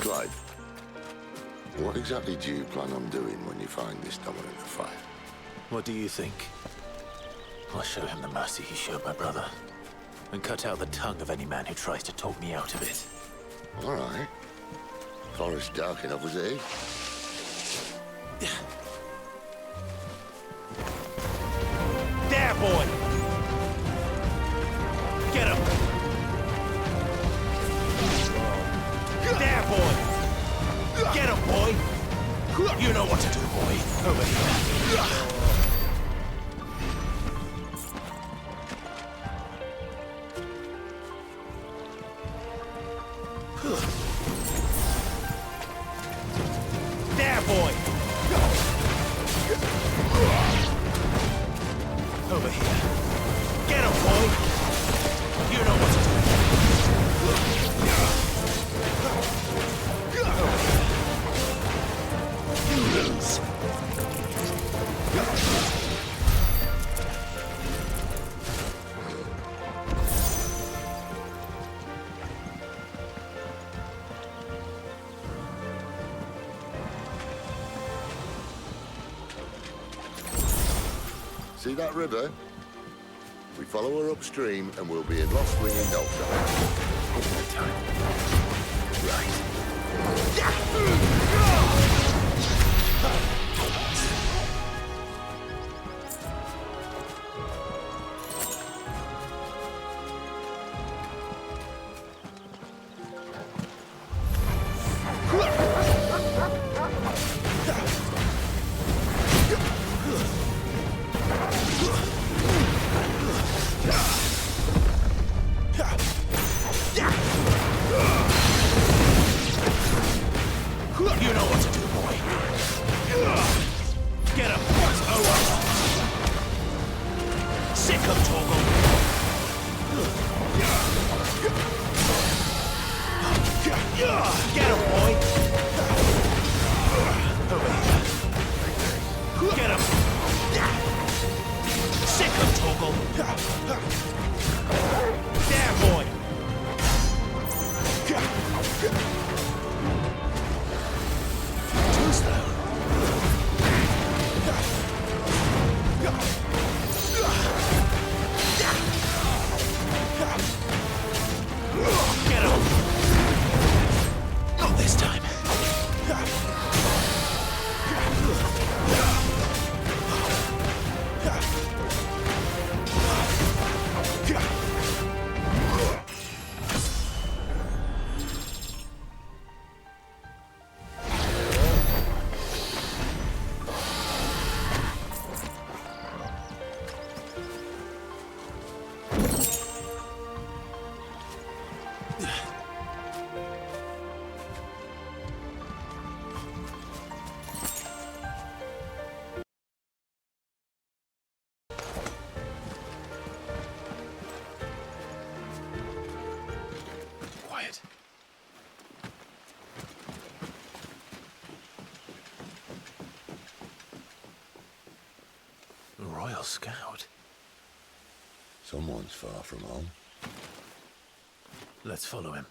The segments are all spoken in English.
Clive, what exactly do you plan on doing when you find this dominant of fire? What do you think? I'll show him the mercy he showed my brother, and cut out the tongue of any man who tries to talk me out of it. All right. Forest dark enough as it is. There, boy! Get him! There, boy! Get him, boy! You know what to do, boy. Over here. There, boy! Over here. Get him, boy! You know what to do. You lose. See that river? We follow her upstream and we'll be in Lost Wing in no time. Right. You know what to do, boy. Get him. Over. Sick of Torgal. Get him, boy. Over here. Get him. Sick of Torgal. There, boy. Too slow. Get him. Not this time. Quiet. Royal Scout. Someone's far from home. Let's follow him.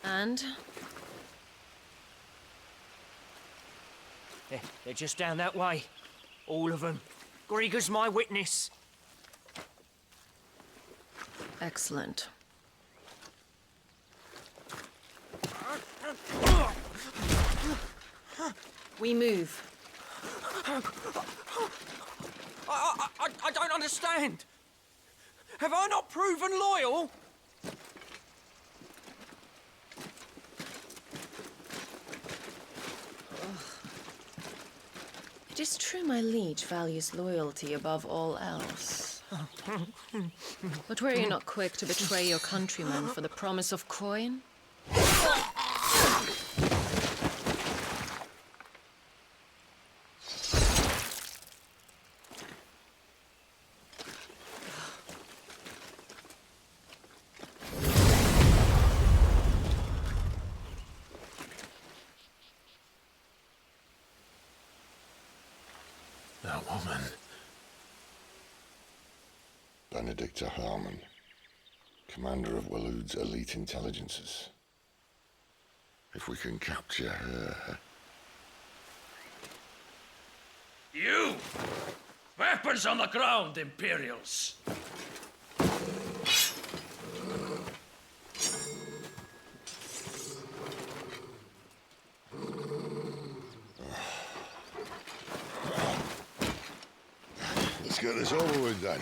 And? They're just down that way. All of them. Grieger's my witness. Excellent. We move. I don't understand. Have I not proven loyal? It is true my liege values loyalty above all else. But were you not quick to betray your countrymen for the promise of coin? Benedicta Harmon, commander of Waloed's elite intelligences. If we can capture her... You! Weapons on the ground, Imperials! Let's get this over with then.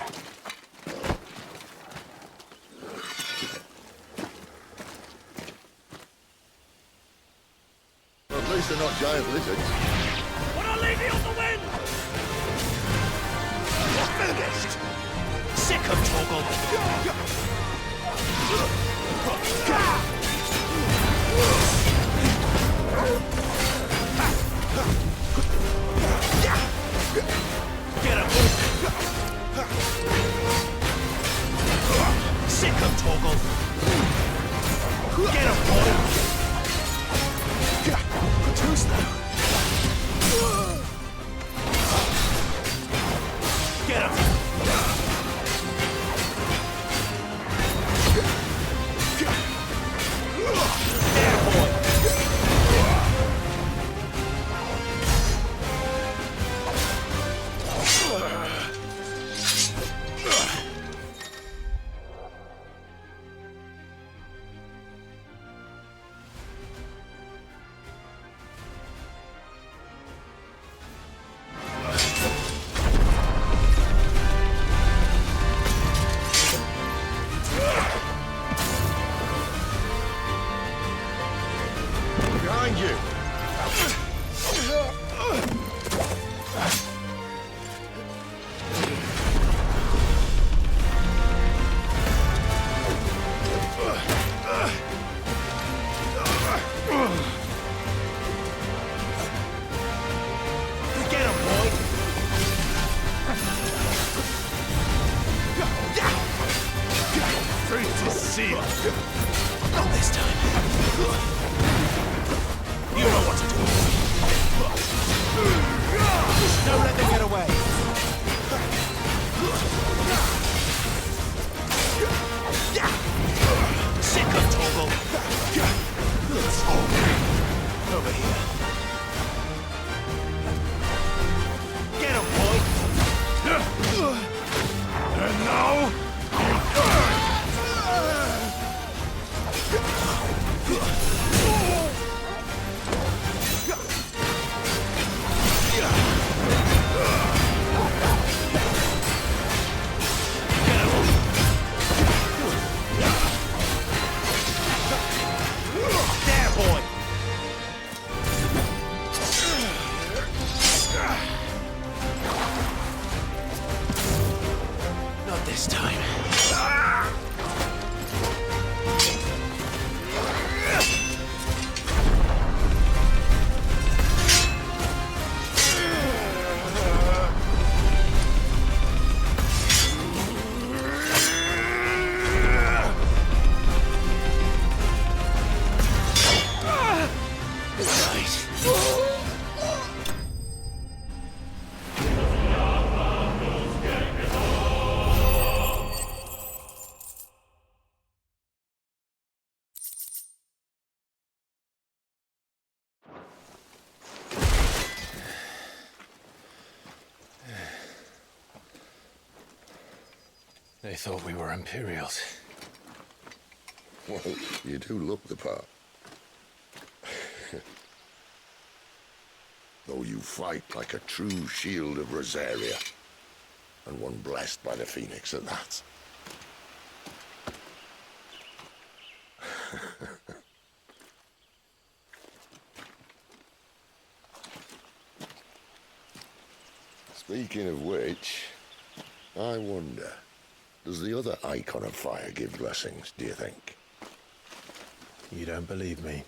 Well, at least they're not giant lizards. But I'll leave you on the wind! Finished! Sick of Torgal! Get him! Sick of Torgal! Get him, boy! Too slow! Get him! There, boy! Behind you! Get him, boy! Fate is sealed! Not this time. You know what to do. Don't let them get away. Sick of Torgal. Over here. Get him, boy. And now? There, boy! Not this time. They thought we were Imperials. Well, you do look the part. Though you fight like a true shield of Rosaria. And one blessed by the Phoenix at that. Speaking of which, I wonder, does the other icon of fire give blessings, do you think? You don't believe me?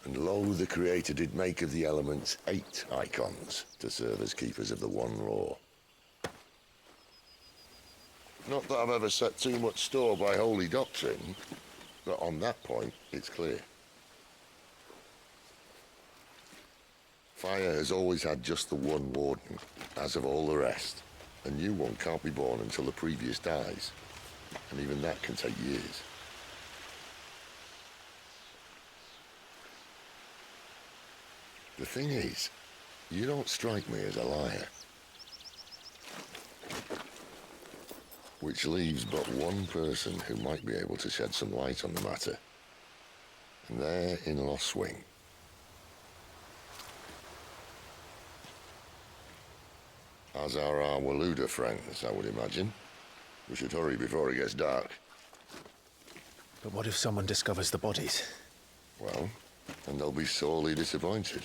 And lo, the Creator did make of the elements 8 icons to serve as keepers of the one law. Not that I've ever set too much store by holy doctrine, but on that point, it's clear. Fire has always had just the one warden, as of all the rest. A new one can't be born until the previous dies. And even that can take years. The thing is, you don't strike me as a liar. Which leaves but one person who might be able to shed some light on the matter. And they're in Lost Swing. As are our Waluda friends, I would imagine. We should hurry before it gets dark. But what if someone discovers the bodies? Well, and they'll be sorely disappointed.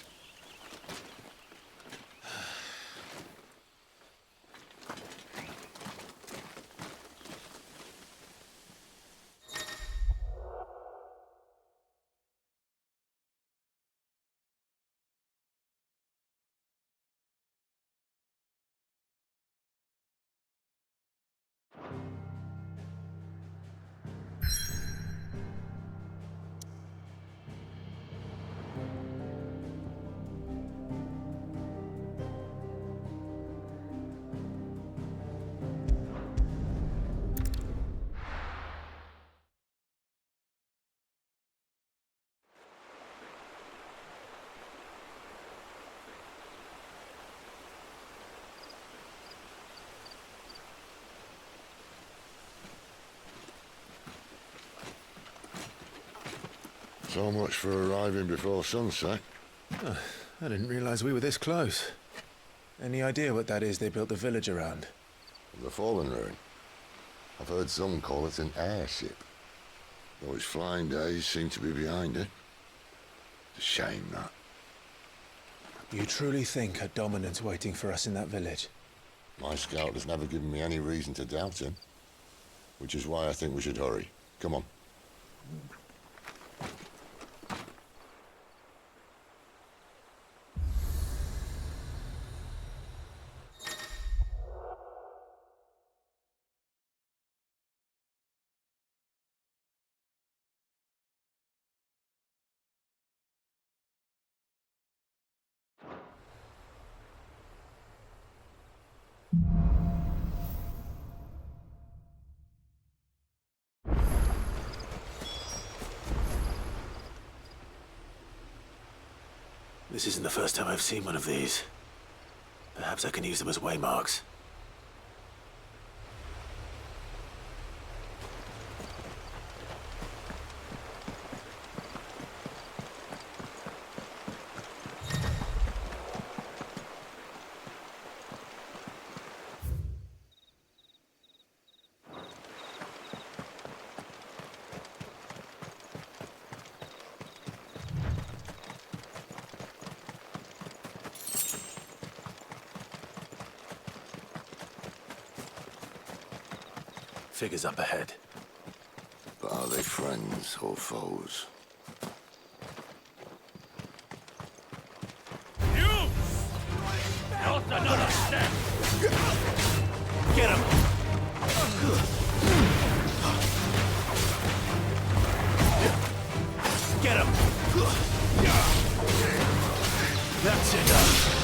So much for arriving before sunset. Oh, I didn't realize we were this close. Any idea what that is they built the village around? The Fallen Ruin. I've heard some call it an airship. Though its flying days seem to be behind it. It's a shame, that. You truly think a dominant's waiting for us in that village? My scout has never given me any reason to doubt him. Which is why I think we should hurry. Come on. This isn't the first time I've seen one of these. Perhaps I can use them as waymarks. Figures up ahead. But are they friends or foes? You! Not another step! Get him! Get him! That's enough!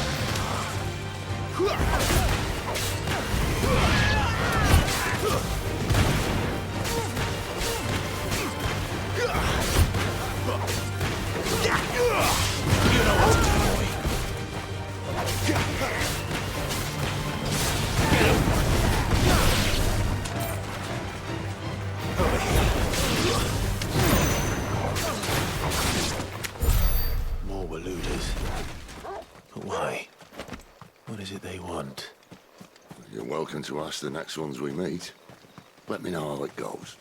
You know what to do, boy. Get him! Over here. More Waludas. But why? What is it they want? You're welcome to ask the next ones we meet. Let me know how it goes.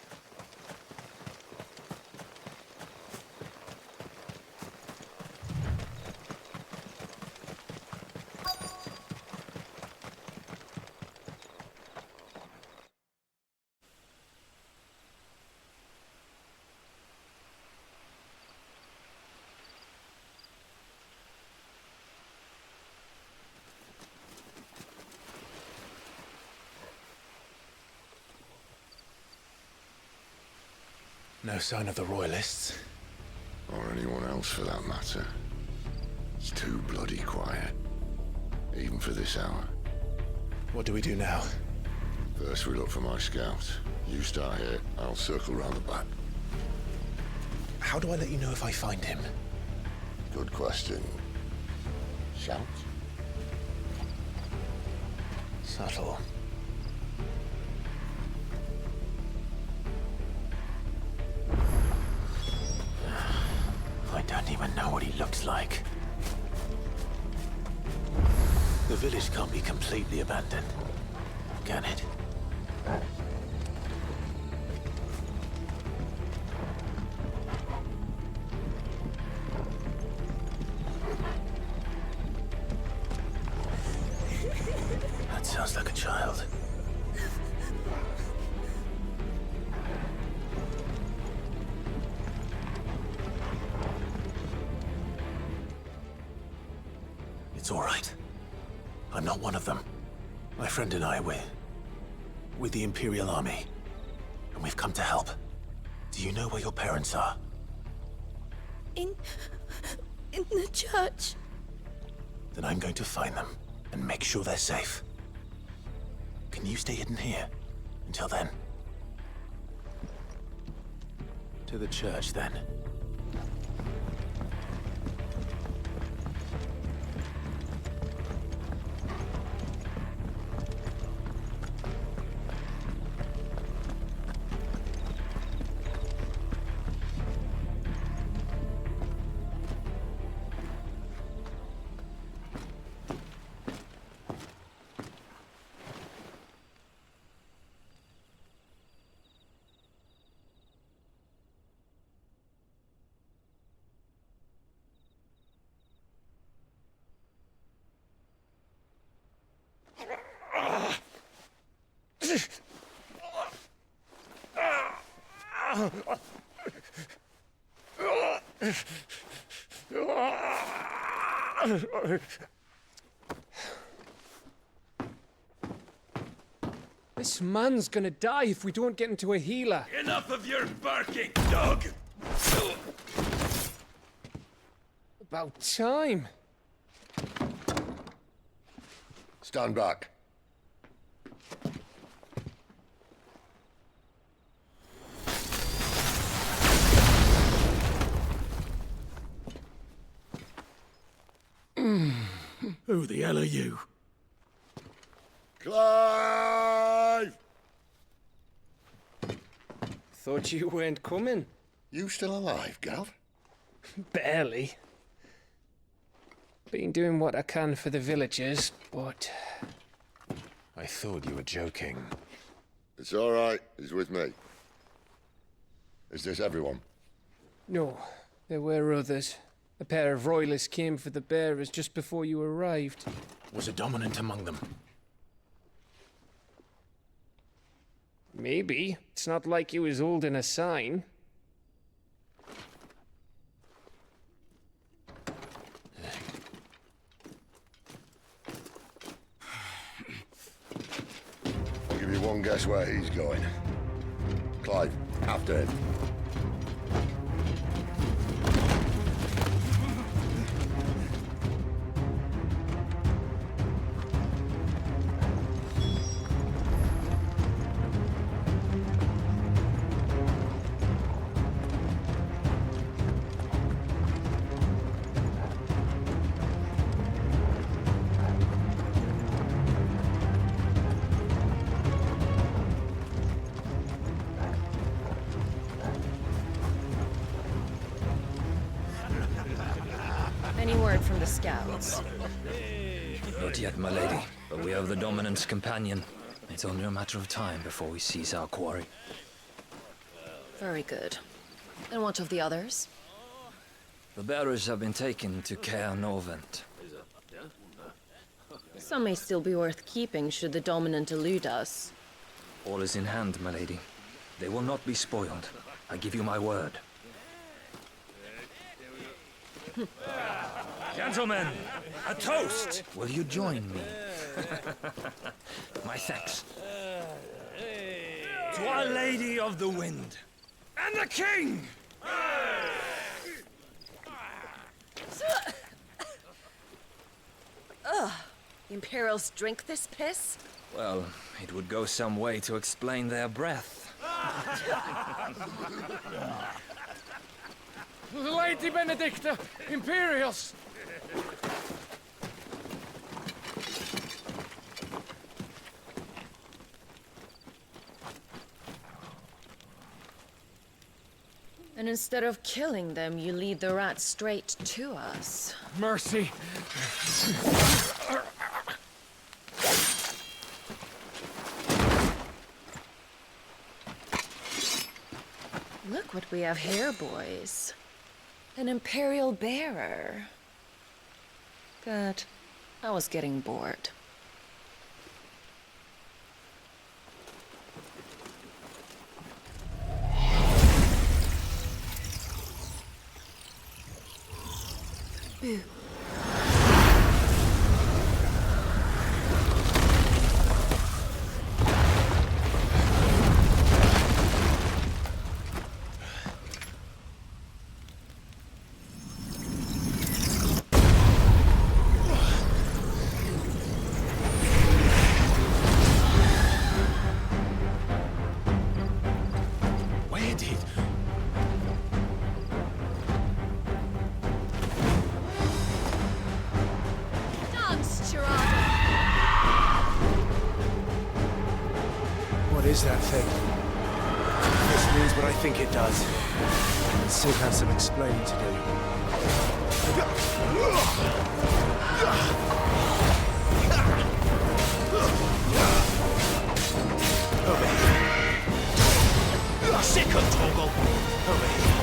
No sign of the Royalists. Or anyone else for that matter. It's too bloody quiet. Even for this hour. What do we do now? First we look for my scouts. You start here, I'll circle round the back. How do I let you know if I find him? Good question. Shout? Subtle. I don't even know what he looks like. The village can't be completely abandoned, can it? That sounds like a child. It's all right. I'm not one of them. My friend and I, we're with the Imperial Army, and we've come to help. Do you know where your parents are? In the church. Then I'm going to find them and make sure they're safe. Can you stay hidden here until then? To the church, then. This man's gonna die if we don't get into a healer. Enough of your barking, dog! About time. Stand back. Who the hell are you? Clive! Thought you weren't coming. You still alive, Gav? Barely. Been doing what I can for the villagers, but... I thought you were joking. It's all right. He's with me. Is this everyone? No, there were others. A pair of royalists came for the bearers just before you arrived. Was a dominant among them? Maybe. It's not like he was holding a sign. I'll give you one guess where he's going. Clive, after him. Any word from the scouts? Not yet, my lady, but we have the Dominant's companion. It's only a matter of time before we seize our quarry. Very good. And what of the others? The bearers have been taken to Caer Novent. Some may still be worth keeping should the dominant elude us. All is in hand, my lady. They will not be spoiled. I give you my word. Gentlemen, a toast! Will you join me? My thanks. To Our Lady of the Wind. And the King! The Imperials drink this piss? Well, it would go some way to explain their breath. Lady Benedicta, Imperials! And instead of killing them, you lead the rats straight to us. Mercy! Look what we have here, boys. An Imperial bearer. Good. I was getting bored. Boo. Where did... What is that thing? This means what I think it does. Sid has some explaining to do. Over here. Sick of Toggle. Over here.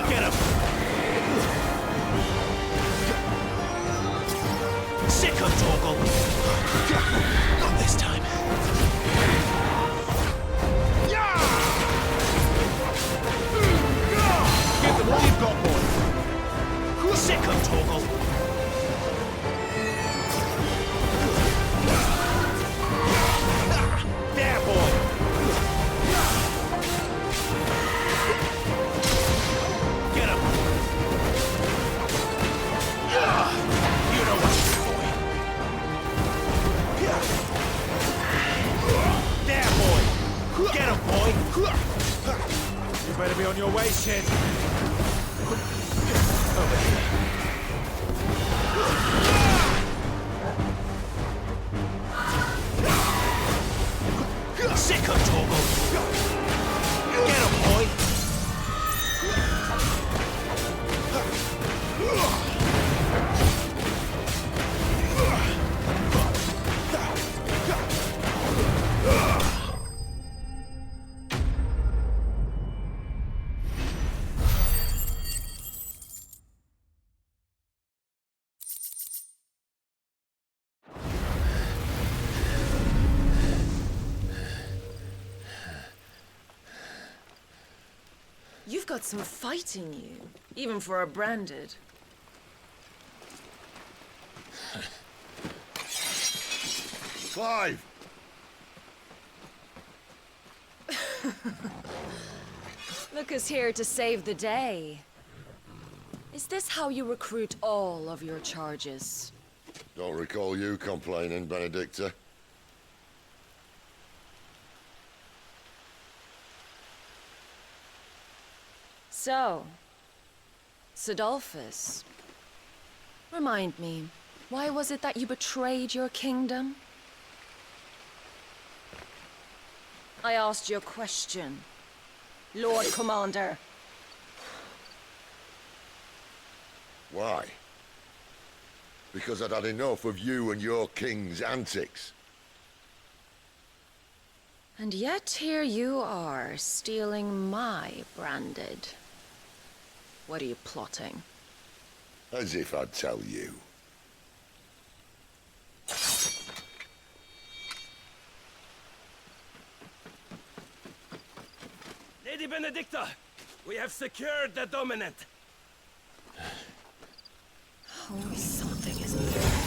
Get him. Sick of Toggle. Not this time. Give them what you've got, boy. Sick of Toggle. There, boy! Get him! You know what to do, boy. There, boy! Get him, boy! You better be on your way, Sid. Over here. Sick of Toggle! Get him, boy! You've got some fight in you, even for a branded. Clive! Look who's here to save the day. Is this how you recruit all of your charges? Don't recall you complaining, Benedicta. So, Sidolphus, remind me, why was it that you betrayed your kingdom? I asked you a question, Lord Commander. Why? Because I'd had enough of you and your king's antics. And yet here you are, stealing my branded. What are you plotting? As if I'd tell you. Lady Benedicta, we have secured the dominant. Oh, something isn't there.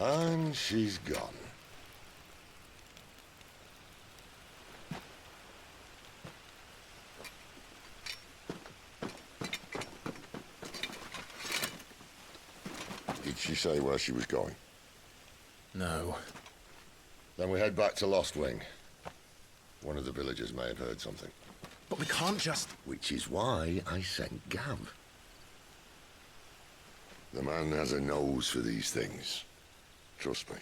And she's gone. she say where she was going? No. Then we head back to Lost Wing. One of the villagers may have heard something. But we can't just... Which is why I sent Gav. The man has a nose for these things. Trust me.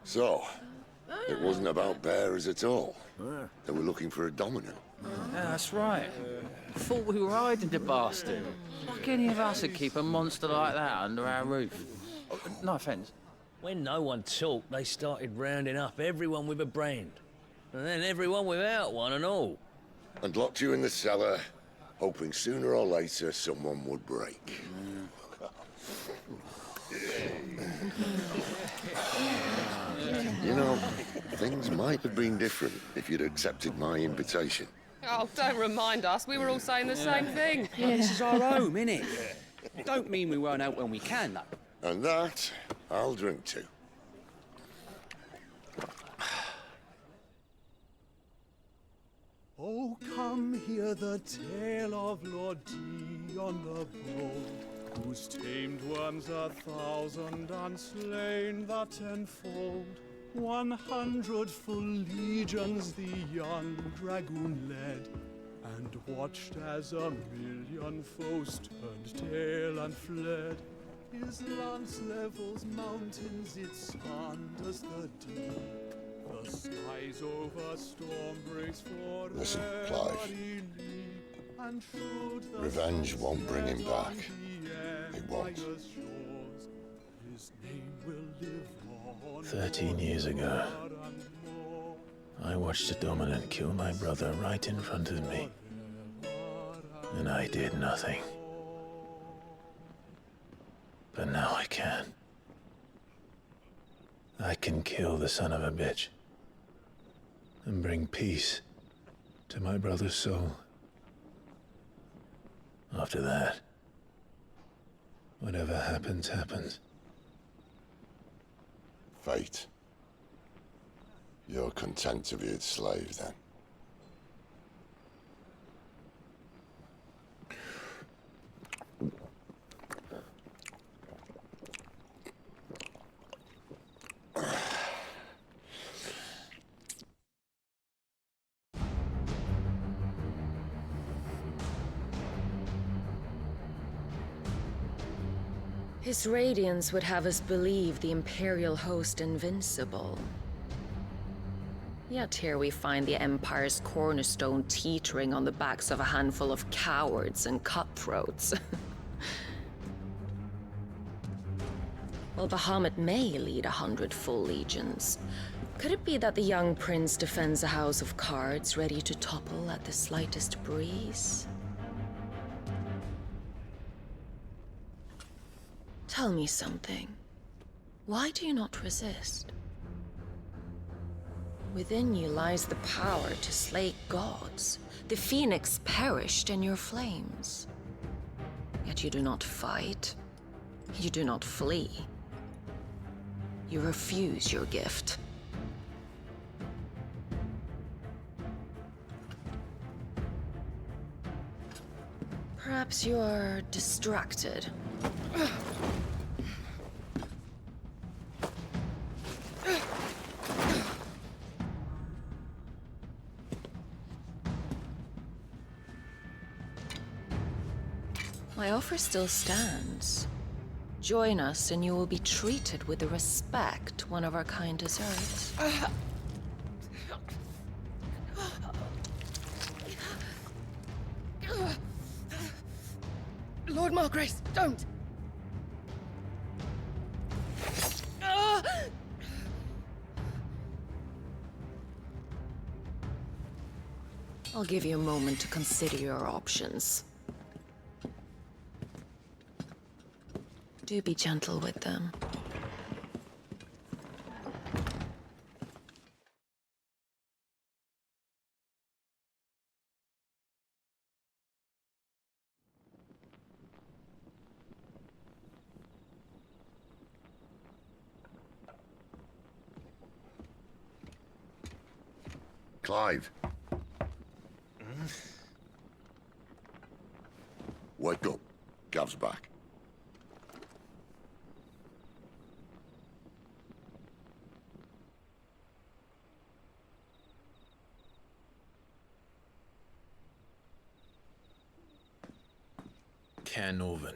So, it wasn't about bearers at all. They were looking for a dominant. Yeah, that's right. Thought we were hiding the bastard. Like any of us would keep a monster like that under our roof. No offence. When no one talked, they started rounding up everyone with a brand. And then everyone without one and all. And locked you in the cellar, hoping sooner or later someone would break. You know, things might have been different if you'd accepted my invitation. Oh, don't remind us. We were all saying the same thing. Yeah, this is our home, innit? Don't mean we won't out when we can, though. And that, I'll drink to. Oh, come hear the tale of Lord Dion the Bold, whose tamed ones 1,000 and slain the tenfold. 100 full legions the young dragoon led, and watched as 1,000,000 foes turned tail and fled. His lance levels mountains, it sanders the deep. The skies over storm breaks for Listen, Clive. and should the Revenge won't bring him back. It won't. His name will live on 13 years ago, I watched a dominant kill my brother right in front of me. And I did nothing. But now I can. I can kill the son of a bitch. And bring peace to my brother's soul. After that, whatever happens, happens. Fate. You're content to be its slave, then? His radiance would have us believe the Imperial host invincible. Yet here we find the Empire's cornerstone teetering on the backs of a handful of cowards and cutthroats. While Bahamut may lead 100 full legions, could it be that the young prince defends a house of cards ready to topple at the slightest breeze? Tell me something. Why do you not resist? Within you lies the power to slay gods. The phoenix perished in your flames. Yet you do not fight. You do not flee. You refuse your gift. Perhaps you are distracted. My offer still stands. Join us and you will be treated with the respect one of our kind deserves. Lord Margrace, don't! I'll give you a moment to consider your options. Do be gentle with them. Clive. Wake up. Gav's back. Cairnorvand.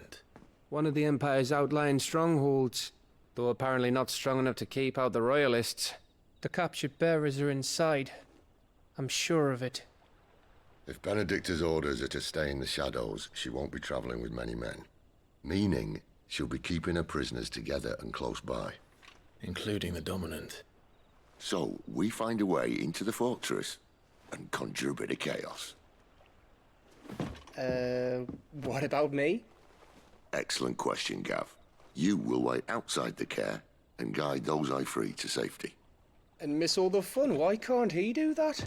One of the Empire's outlying strongholds, though apparently not strong enough to keep out the Royalists. The captured bearers are inside. I'm sure of it. If Benedicta's orders are to stay in the shadows, she won't be traveling with many men. Meaning, she'll be keeping her prisoners together and close by. Including the Dominant. So, we find a way into the fortress and conjure a bit of chaos. What about me? Excellent question, Gav. You will wait outside the care and guide those I free to safety. And miss all the fun. Why can't he do that?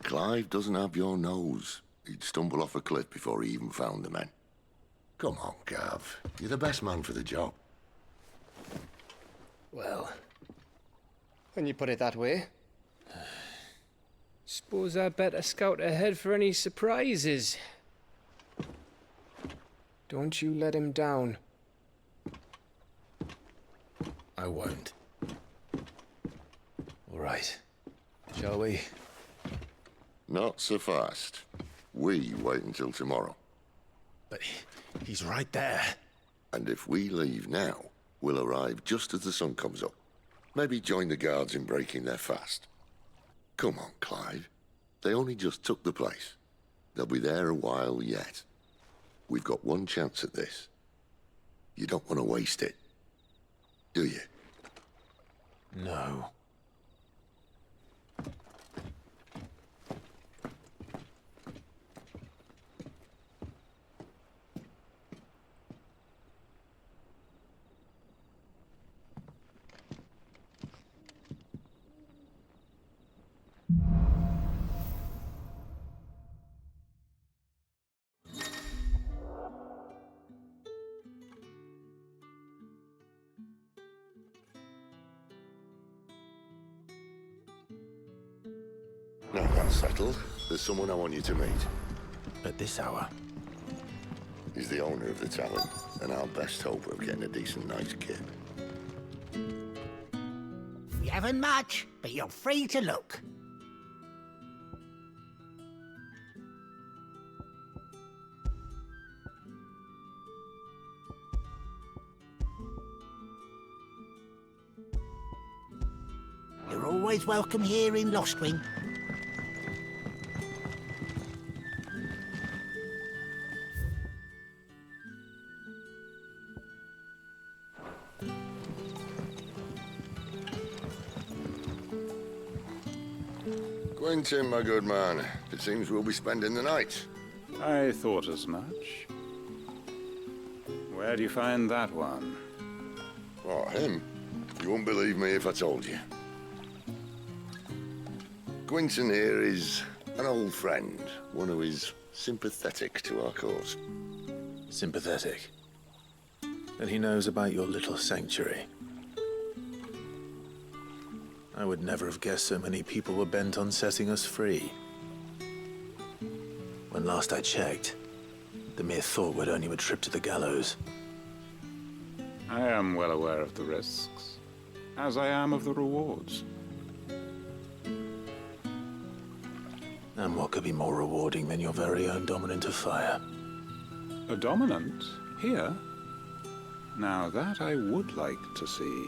Clive doesn't have your nose. He'd stumble off a cliff before he even found the men. Come on, Gav. You're the best man for the job. Well, when you put it that way. Suppose I'd better scout ahead for any surprises. Don't you let him down. I won't. All right. Shall we? Not so fast. We wait until tomorrow. But he's right there. And if we leave now, we'll arrive just as the sun comes up. Maybe join the guards in breaking their fast. Come on, Clive. They only just took the place. They'll be there a while yet. We've got one chance at this. You don't want to waste it, do you? No. Now that's settled. There's someone I want you to meet. At this hour? He's the owner of the tavern, and our best hope of getting a decent night's kip. You haven't much, but you're free to look. You're always welcome here in Lostwing. Quentin, my good man. It seems we'll be spending the night. I thought as much. Where do you find that one? Oh, him? You wouldn't believe me if I told you. Quentin here is an old friend, one who is sympathetic to our cause. Sympathetic. And he knows about your little sanctuary. I would never have guessed so many people were bent on setting us free. When last I checked, the mere thought would earn you a trip to the gallows. I am well aware of the risks, as I am of the rewards. And what could be more rewarding than your very own Dominant of Fire? A Dominant? Here? Now that I would like to see.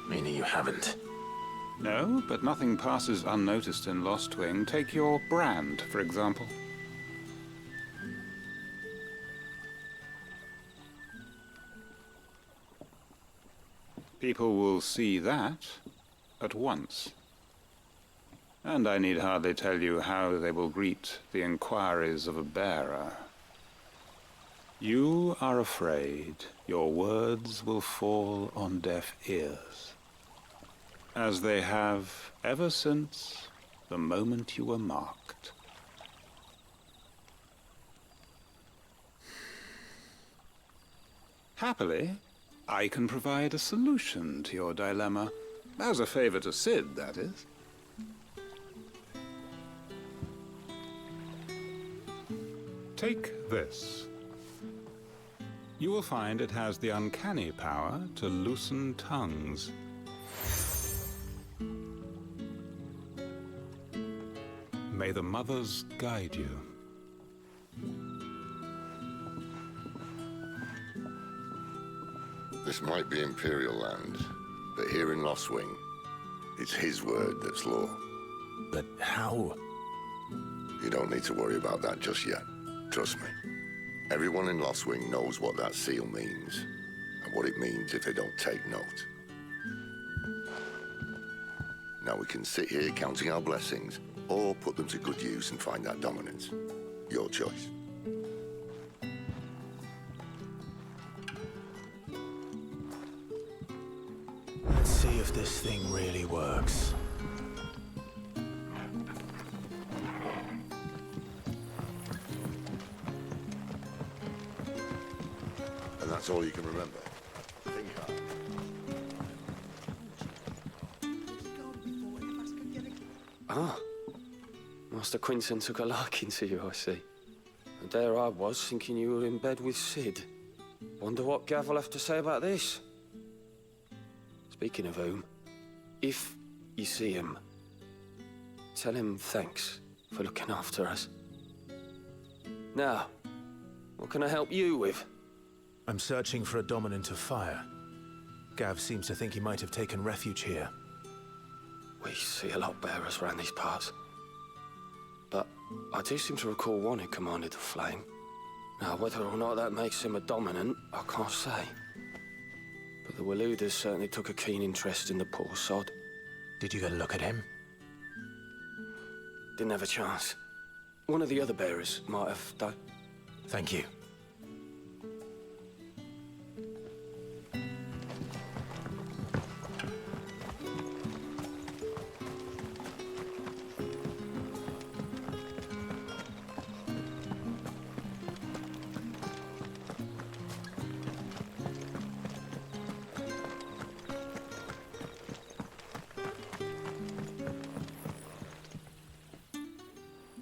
Meaning you haven't? No, but nothing passes unnoticed in Lostwing. Take your brand, for example. People will see that at once. And I need hardly tell you how they will greet the inquiries of a bearer. You are afraid your words will fall on deaf ears, as they have ever since the moment you were marked. Happily, I can provide a solution to your dilemma. As a favor to Sid, that is. Take this. You will find it has the uncanny power to loosen tongues. May the mothers guide you. This might be Imperial land, but here in Lost Wing, it's his word that's law. But how? You don't need to worry about that just yet. Trust me. Everyone in Lost Wing knows what that seal means, and what it means if they don't take note. Now we can sit here counting our blessings, or put them to good use and find that dominance. Your choice. Let's see if this thing really works. And that's all you can remember. Think hard. Ah, Master Quinton took a liking to you, I see. And there I was, thinking you were in bed with Sid. Wonder what Gav will have to say about this. Speaking of whom, if you see him, tell him thanks for looking after us. Now, what can I help you with? I'm searching for a dominant of fire. Gav seems to think he might have taken refuge here. We see a lot bearers around these parts. But I do seem to recall one who commanded the flame. Now, whether or not that makes him a dominant, I can't say. But the Waluders certainly took a keen interest in the poor sod. Did you get a look at him? Didn't have a chance. One of the other bearers might have, though. Thank you.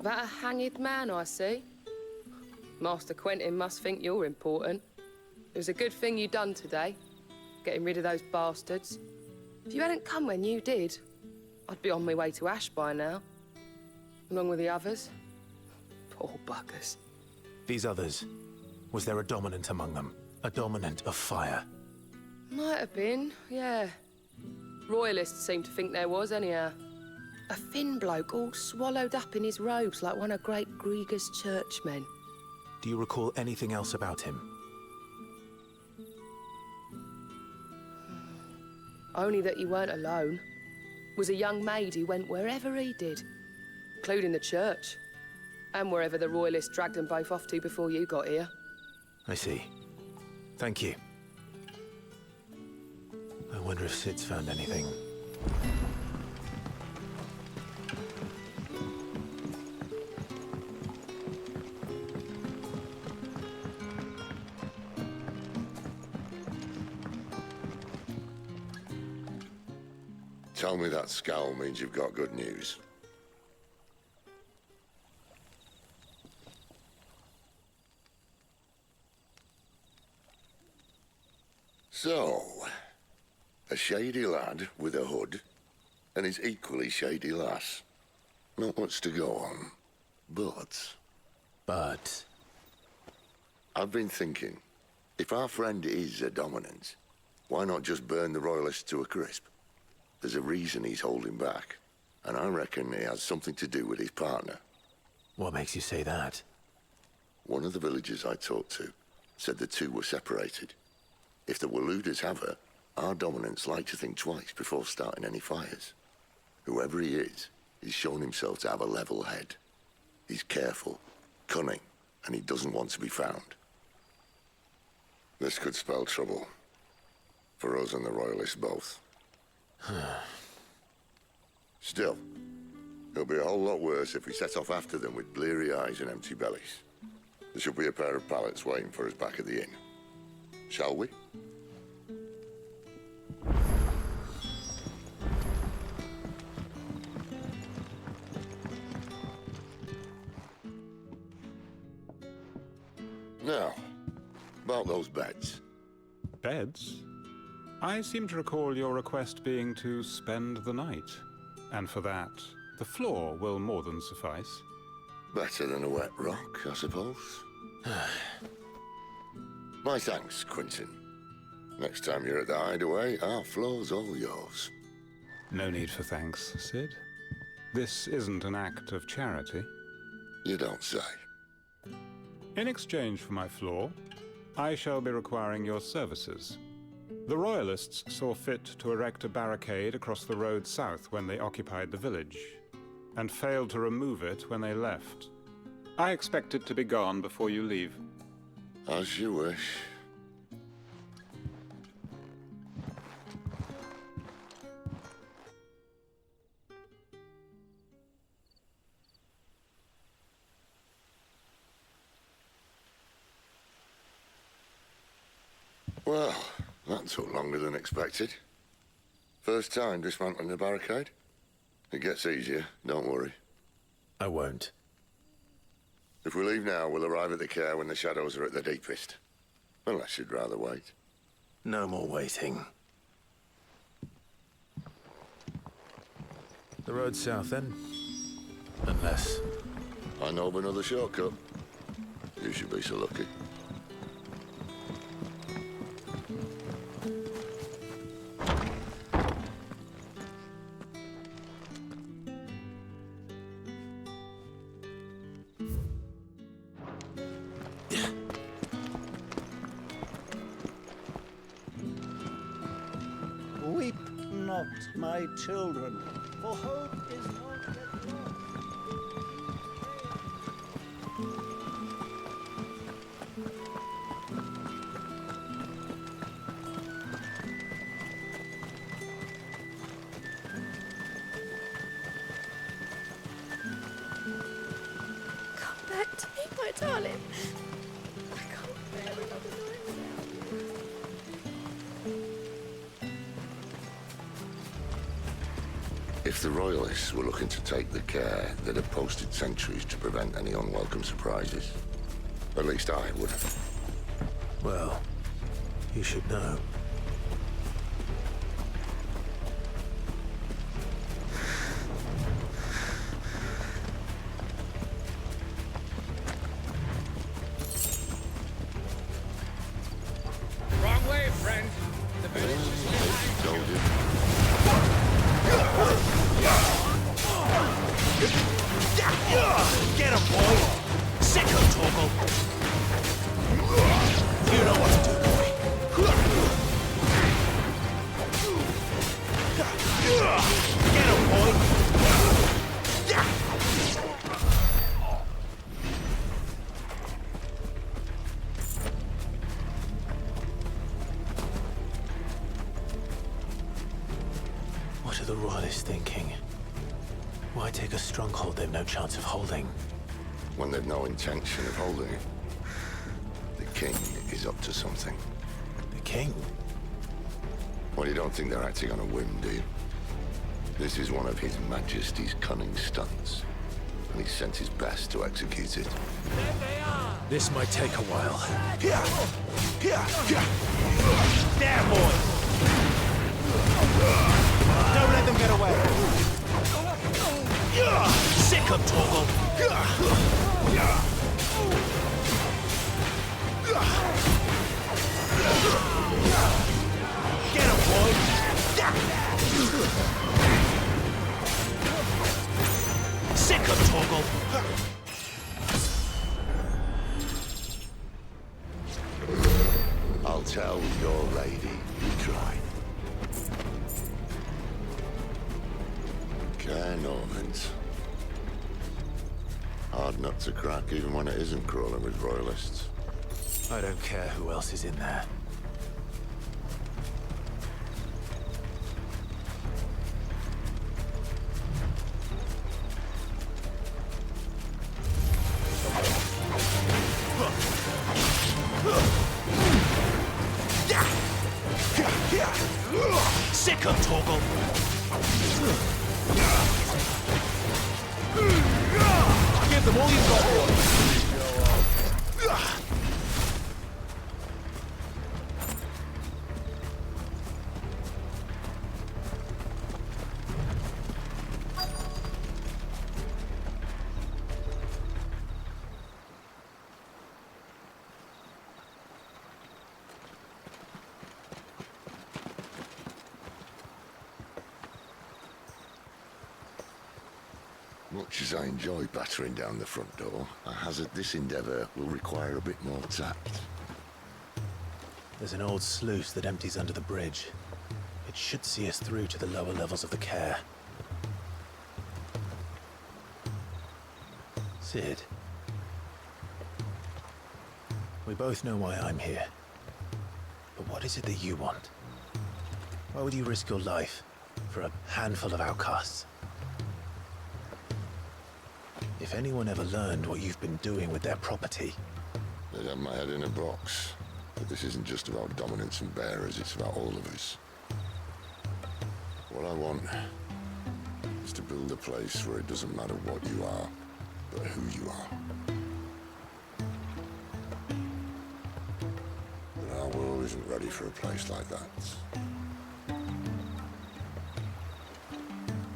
That a hanged man, I see. Master Quentin must think you're important. It was a good thing you done today, getting rid of those bastards. If you hadn't come when you did, I'd be on my way to Ash by now, along with the others. Poor buggers. These others, was there a dominant among them? A dominant of fire? Might have been, yeah. Royalists seem to think there was, anyhow. A thin bloke all swallowed up in his robes like one of Great Gregor's churchmen. Do you recall anything else about him? Only that you weren't alone. Was a young maid who went wherever he did, including the church, and wherever the Royalists dragged them both off to before you got here. I see. Thank you. I wonder if Sid's found anything. Tell me that scowl means you've got good news. So, a shady lad with a hood, and his equally shady lass. Not much to go on, but... But? I've been thinking, if our friend is a dominant, why not just burn the Royalists to a crisp? There's a reason he's holding back, and I reckon it has something to do with his partner. What makes you say that? One of the villagers I talked to said the two were separated. If the Waluders have her, our dominants like to think twice before starting any fires. Whoever he is, he's shown himself to have a level head. He's careful, cunning, and he doesn't want to be found. This could spell trouble. For us and the Royalists both. Still, it'll be a whole lot worse if we set off after them with bleary eyes and empty bellies. There should be a pair of pallets waiting for us back at the inn. Shall we? Now, about those beds. Beds? I seem to recall your request being to spend the night. And for that, the floor will more than suffice. Better than a wet rock, I suppose. My thanks, Quinton. Next time you're at the hideaway, our floor's all yours. No need for thanks, Sid. This isn't an act of charity. You don't say. In exchange for my floor, I shall be requiring your services. The Royalists saw fit to erect a barricade across the road south when they occupied the village, and failed to remove it when they left. I expect it to be gone before you leave. As you wish. Well, that took longer than expected. First time dismantling the barricade? It gets easier, don't worry. I won't. If we leave now, we'll arrive at the care when the shadows are at their deepest. Unless you'd rather wait. No more waiting. The road south, then? Unless... I know of another shortcut. You should be so lucky. Weep not, my children, for hope is not yet lost. Come back to me, my darling. I can't bear another night without you. If the Royalists were looking to take the care, they'd have posted sentries to prevent any unwelcome surprises. At least I would have. Well, you should know. Wrong way, friend. The village is behind Told you. Get him, boy! Sick him, Torgal! You know what to do, boy. Get him, boy! What are the Royalists thinking? Why take a stronghold they've no chance of holding? When they've no intention of holding it. The king is up to something. The king? Well, you don't think they're acting on a whim, do you? This is one of His Majesty's cunning stunts, and he's sent his best to execute it. This might take a while. Here! Here! Here! There, boy! Don't let them get away! Sick him, Torgal! Get him, boy! Sick him, Torgal! I'll tell your lady you tried. Care Normans. Hard nut to crack even when it isn't crawling with Royalists. I don't care who else is in there. Sick him, Torgal! Give them all you've got, boy! Much as I enjoy battering down the front door, I hazard this endeavour will require a bit more tact. There's an old sluice that empties under the bridge. It should see us through to the lower levels of the care. Sid. We both know why I'm here. But what is it that you want? Why would you risk your life for a handful of outcasts? If anyone ever learned what you've been doing with their property... They'd have my head in a box. But this isn't just about dominance and bearers, it's about all of us. What I want is to build a place where it doesn't matter what you are, but who you are. But our world isn't ready for a place like that.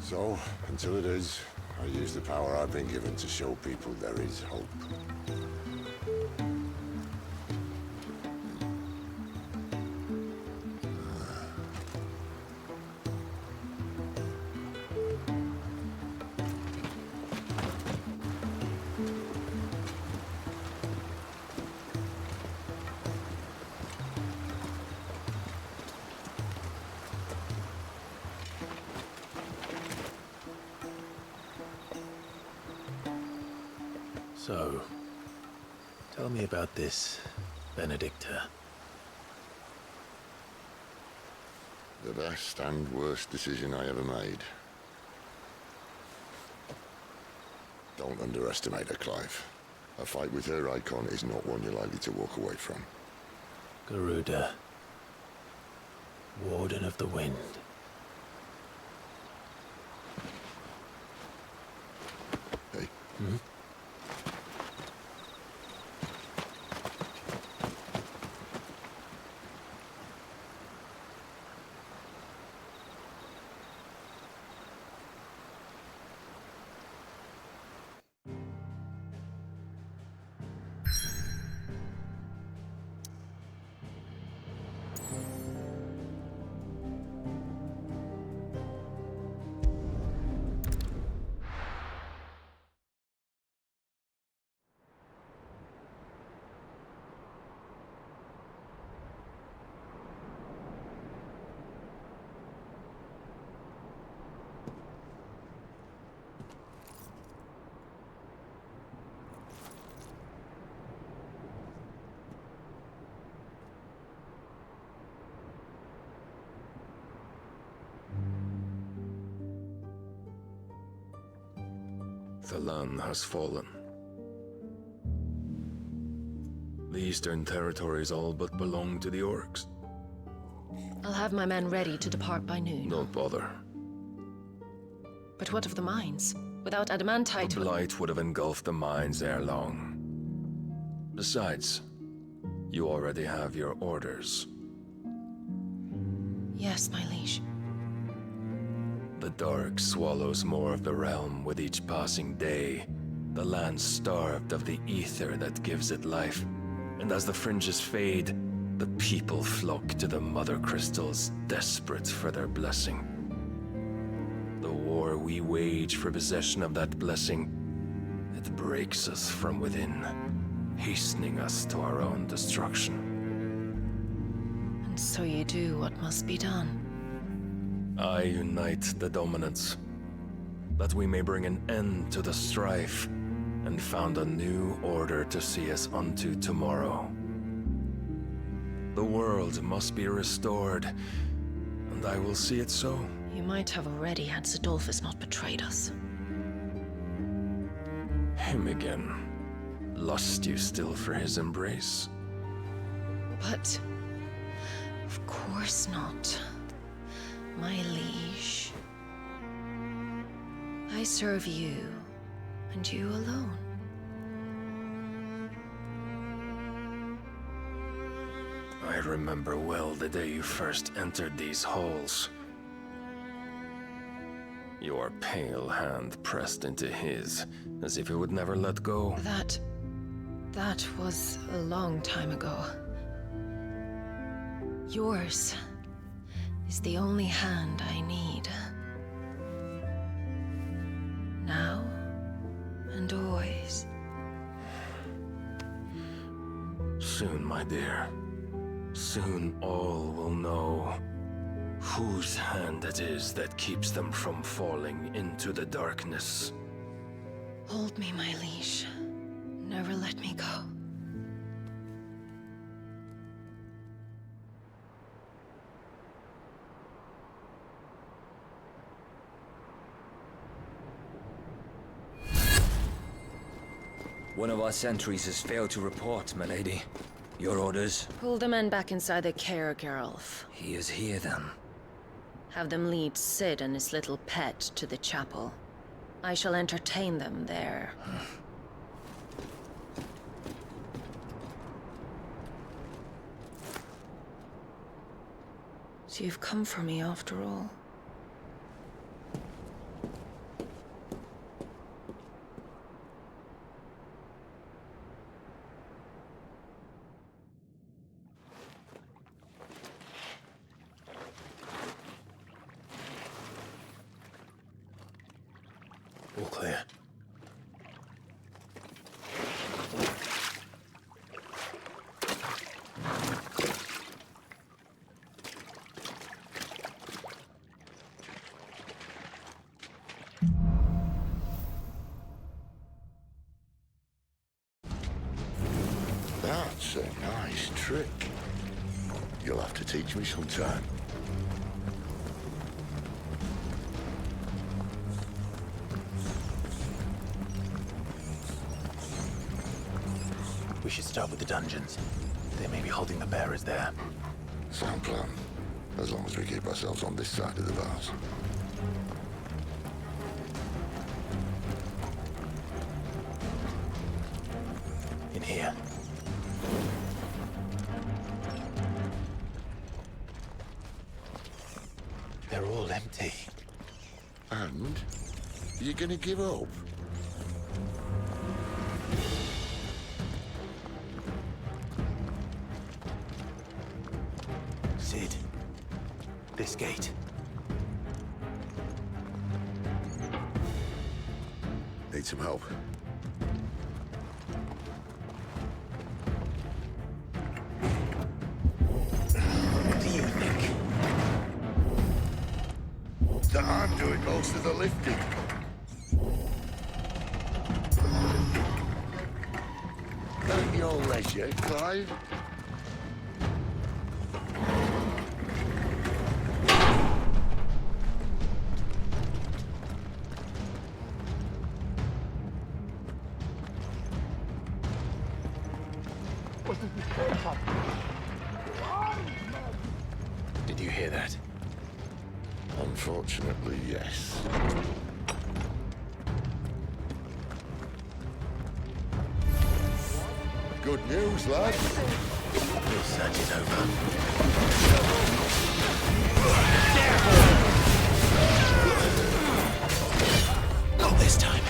So, until it is, I use the power I've been given to show people there is hope. So, tell me about this Benedicta. The best and worst decision I ever made. Don't underestimate her, Clive. A fight with her icon is not one you're likely to walk away from. Garuda. Warden of the Wind. Hey. Hmm? The land has fallen. The Eastern Territories all but belong to the orcs. I'll have my men ready to depart by noon. Don't bother. But what of the mines? Without adamantite... The blight would have engulfed the mines ere long. Besides, you already have your orders. Yes, my liege. The dark swallows more of the realm with each passing day. The land starved of the ether that gives it life. And as the fringes fade, the people flock to the mother crystals, desperate for their blessing. The war we wage for possession of that blessing, it breaks us from within, hastening us to our own destruction. And so you do what must be done. I unite the dominants, that we may bring an end to the strife, and found a new order to see us unto tomorrow. The world must be restored, and I will see it so. You might have already had Zidolphus not betrayed us. Him again. Lust you still for his embrace? But... of course not. My liege. I serve you, and you alone. I remember well the day you first entered these halls. Your pale hand pressed into his, as if it would never let go. That was a long time ago. Yours is the only hand I need. Now, soon, my dear. Soon all will know whose hand it is that keeps them from falling into the darkness. Hold me, my liege. Never let me go. One of our sentries has failed to report, milady. Your orders? Pull the men back inside the care, Geralf. He is here, then. Have them lead Sid and his little pet to the chapel. I shall entertain them there. So you've come for me after all. All clear. That's a nice trick. You'll have to teach me sometime. We should start with the dungeons. They may be holding the bearers there. Sound plan. As long as we keep ourselves on this side of the bars. In here. They're all empty. And? You're gonna give up? Sid. This gate. Need some help. What do you think? That I'm doing most of the lifting. At your leisure, Clive. Did you hear that? Unfortunately, yes. Good news, lad. Your search is over. Not this time.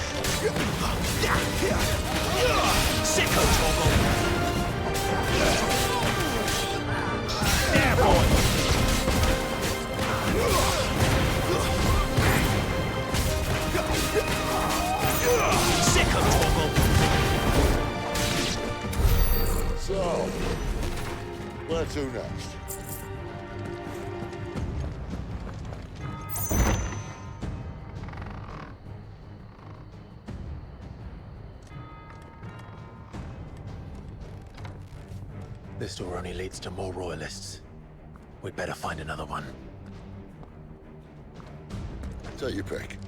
Sicko toggle. There, boy. Sicko toggle. So, where to next? This door only leads to more royalists. We'd better find another one. Take your pick.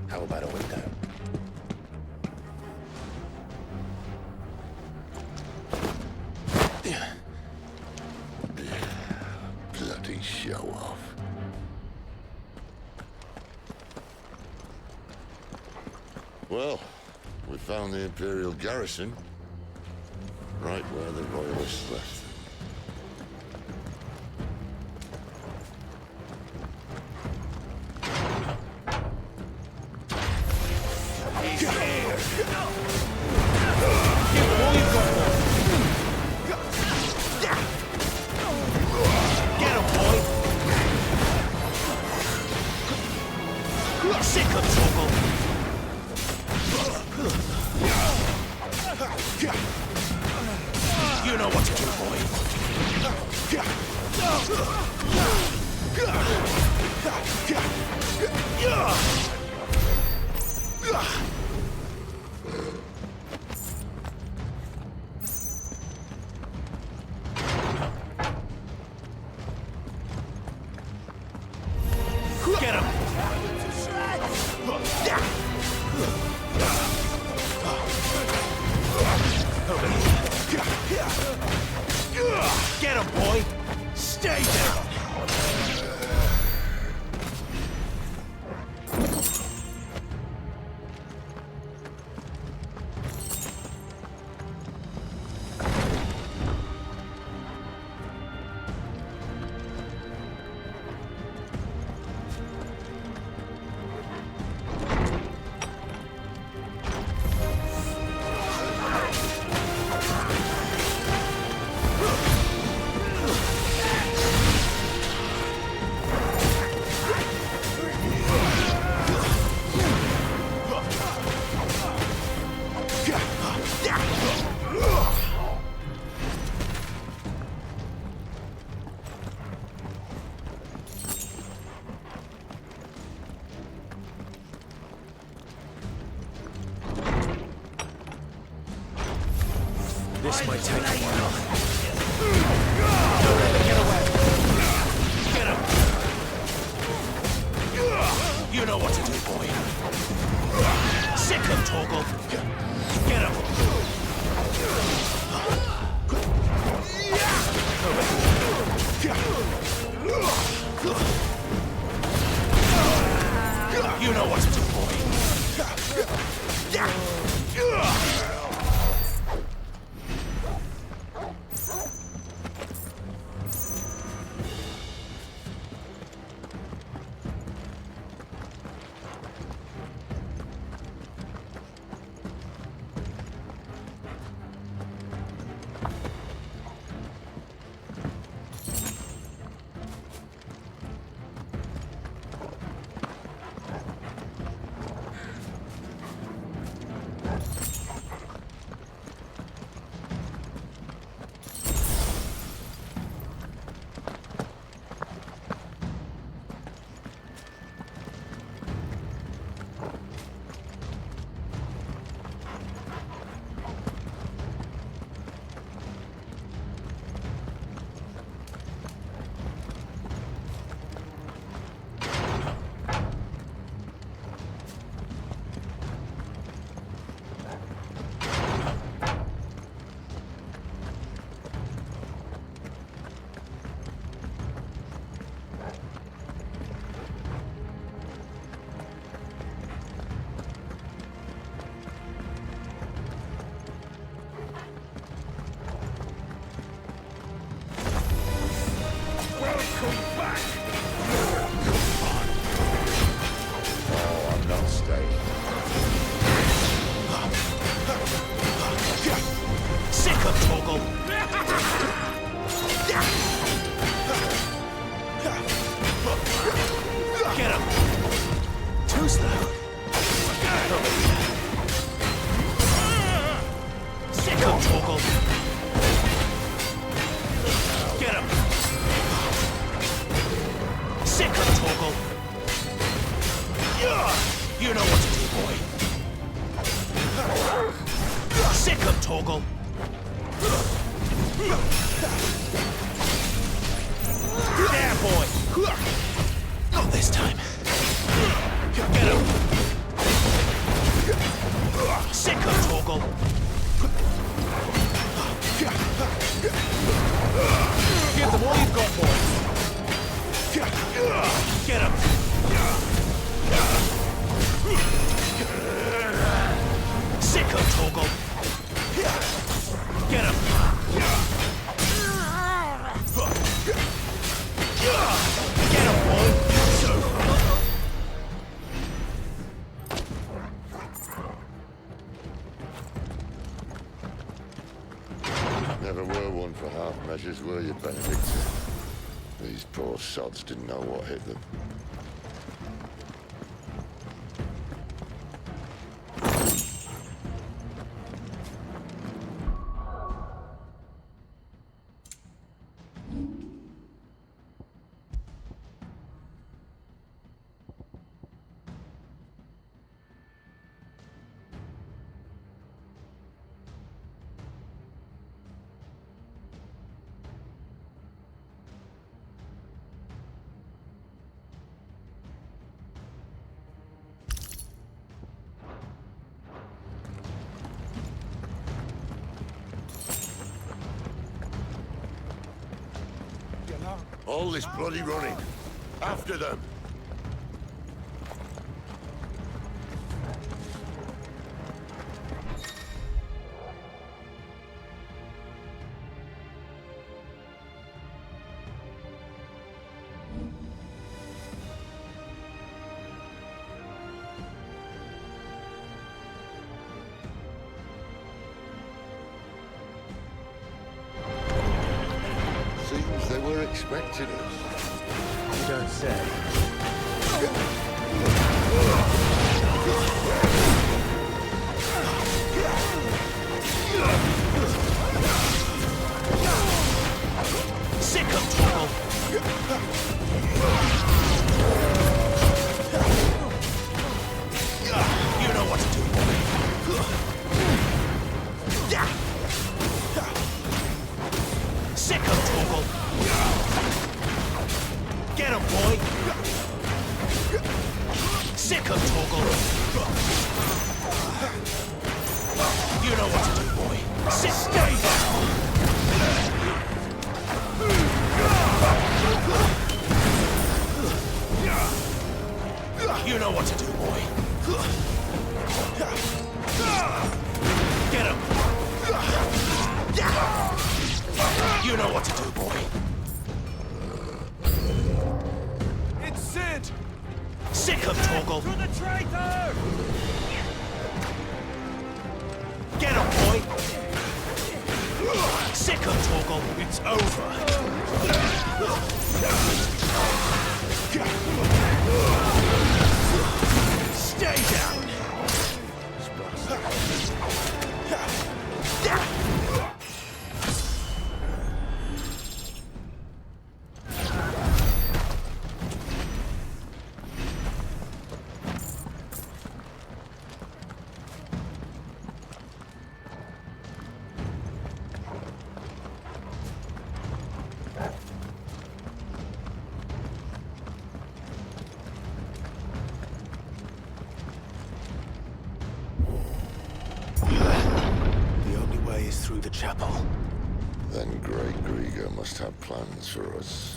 How about a window? Bloody show off. Well, we found the Imperial garrison. Right where the Royalists left them. know what to do, boy. Get him! Get him, boy! Stay down! This might take a while. Don't let them get away. Get him. You know what to do, boy. Sick him, Torgal. Get him. You know what to do, boy. You know what to do, boy. Sick of Torgal. There, boy. Not this time. Get him. Sick of Torgal. Give them all you've got, boy. Get him. Sick of Torgal. Get him. Get him, boy. Never were one for half measures, were you, Benedict? These poor sods didn't know what hit them. All this bloody running. After them! Seems they were expecting us. You don't say. Sick of trouble! You know what to do, boy. Sick of trouble! Get him, boy! Sick of trouble! You know what to do, boy. Stay down! You know what to do, boy. Get him! You know what to do, boy. It's Sid! Sick of Torgal! To the traitor! Get him, boy! Sick of Torgal! It's over! Stay down! Through the chapel. Then Great Grieger must have plans for us.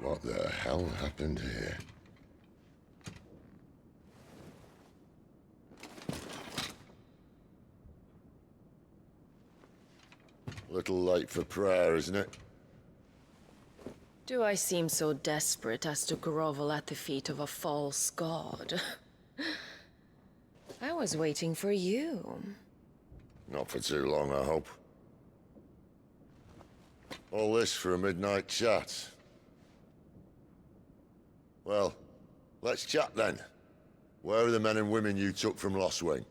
What the hell happened here? Little late for prayer, isn't it? Do I seem so desperate as to grovel at the feet of a false god? I was waiting for you. Not for too long, I hope. All this for a midnight chat. Well, let's chat then. Where are the men and women you took from Lost Wing?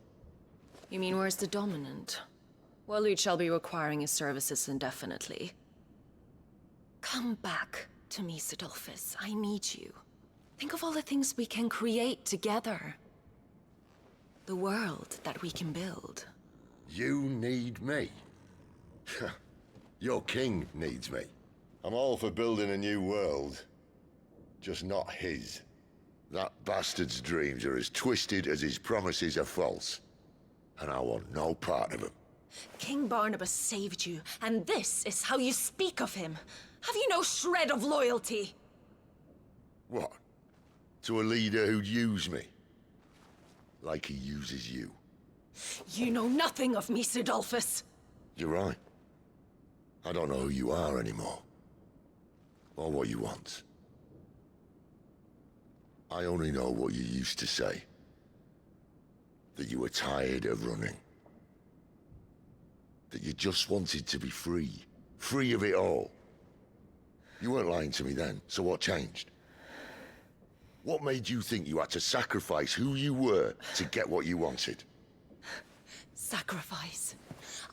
You mean where's the dominant? Well, you shall be requiring his services indefinitely. Come back to me, Sidolphus. I need you. Think of all the things we can create together. The world that we can build. You need me? Your king needs me. I'm all for building a new world. Just not his. That bastard's dreams are as twisted as his promises are false. And I want no part of them. King Barnabas saved you, and this is how you speak of him. Have you no shred of loyalty? What? To a leader who'd use me? Like he uses you? You know nothing of me, Sidolphus. You're right. I don't know who you are anymore. Or what you want. I only know what you used to say. That you were tired of running. That you just wanted to be free. Free of it all. You weren't lying to me then, so what changed? What made you think you had to sacrifice who you were to get what you wanted? Sacrifice.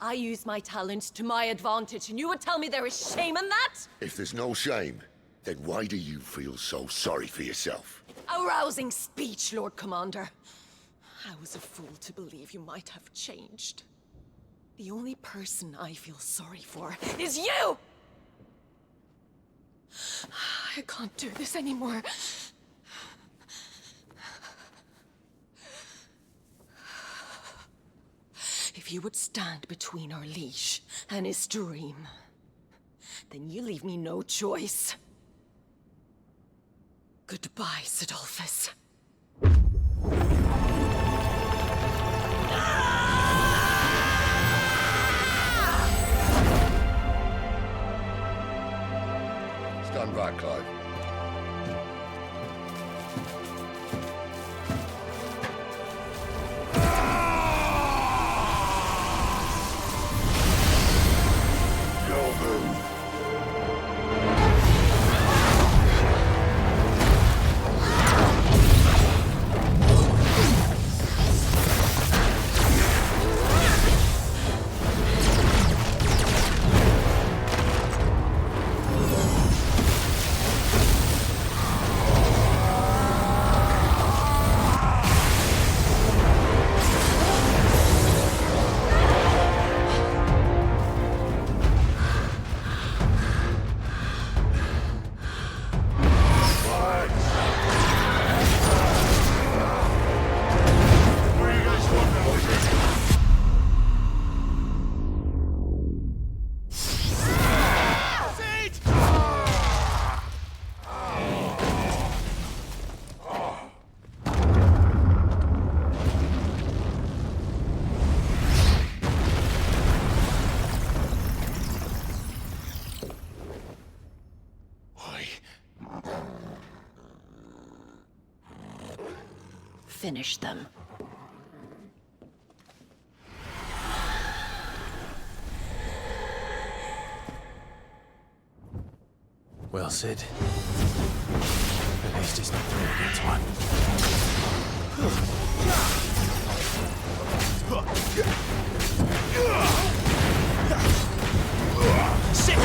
I use my talents to my advantage, and you would tell me there is shame in that? If there's no shame, then why do you feel so sorry for yourself? A rousing speech, Lord Commander. I was a fool to believe you might have changed. The only person I feel sorry for is you! I can't do this anymore. If you would stand between our leash and his dream, then you leave me no choice. Goodbye, Sidolphus. Stand back, Clive. Your move. Finish them. Well, Sid. At least it's not 3 against 1. Sick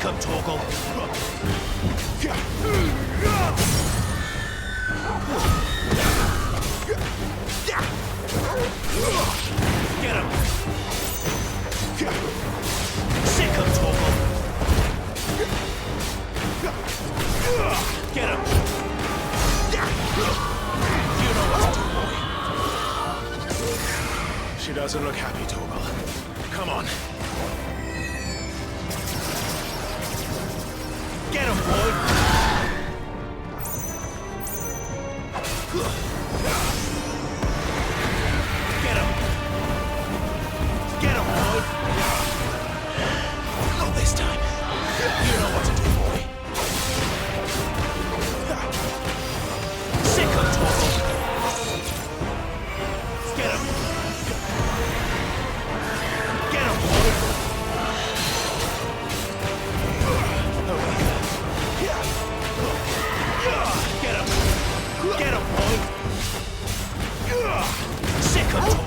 of Torgal! Get him! She doesn't look happy, Torgal. Come on. Get him, boy! Get him! Get him, boy! Not this time. You know what to do, boy. Sick of Torgal! Get him! Get him, boy! Get him! Get him, boy! Sick of Torgal!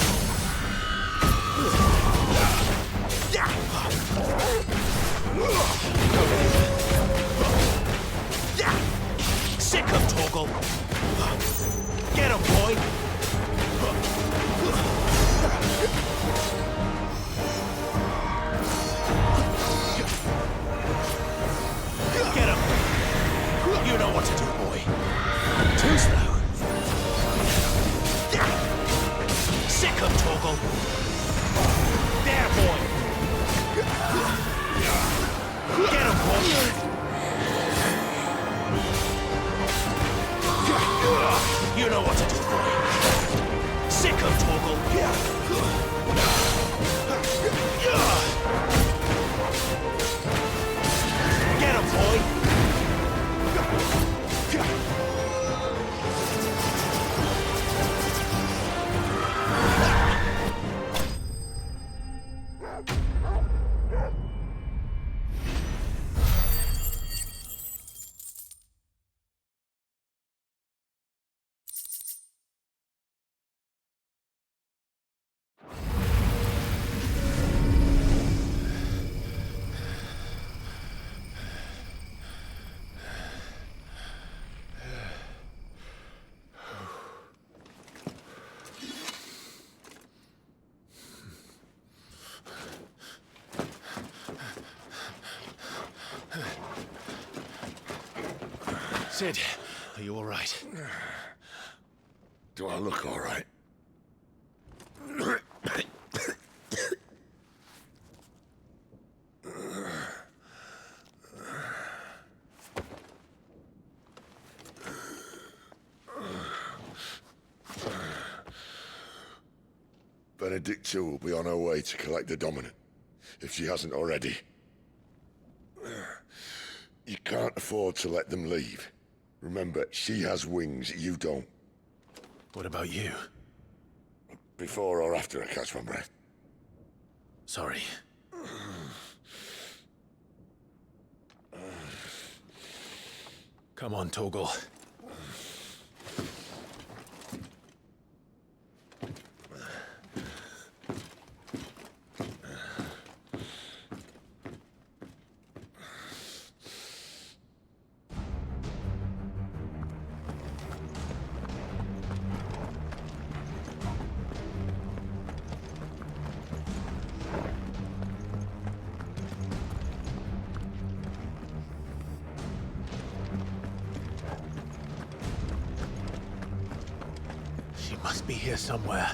Sick of Torgal! Get him, boy! Get him! You know what to do, boy. You know what to do, boy. Sick of Torgal. Get him, boy. Sid, are you all right? Do I look all right? Benedicta will be on her way to collect the Dominant, if she hasn't already. You can't afford to let them leave. Remember, she has wings, you don't. What about you? Before or after I catch my breath? Sorry. Come on, Torgal. She must be here somewhere.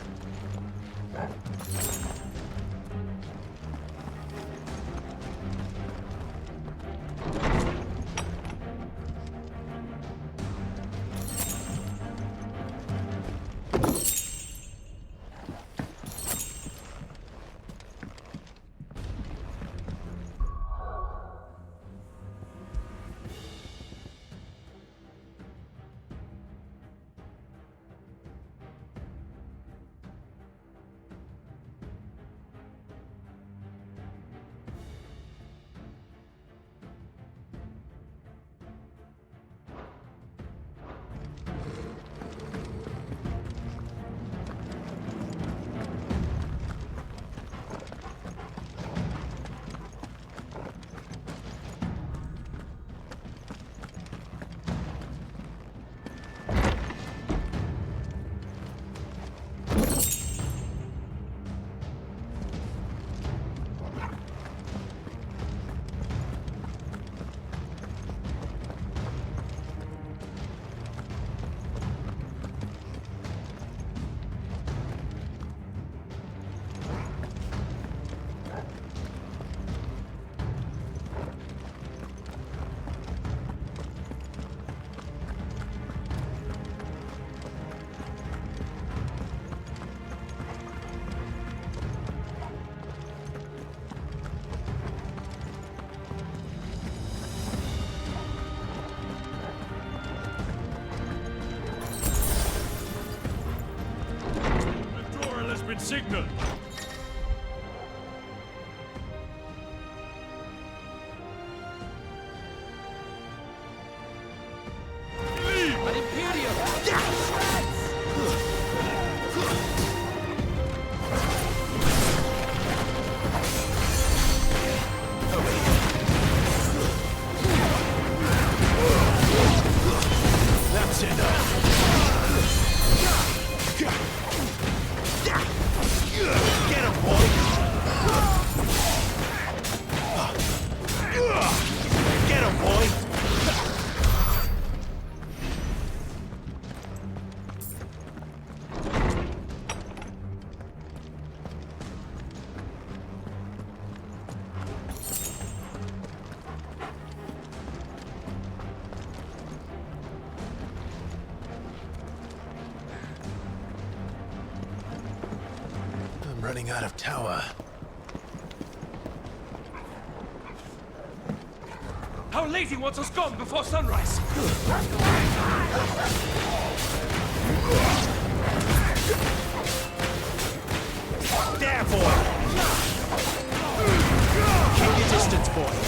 Signal! That's enough! running out of tower. Our lady wants us gone before sunrise! There, boy! Keep your distance, boy.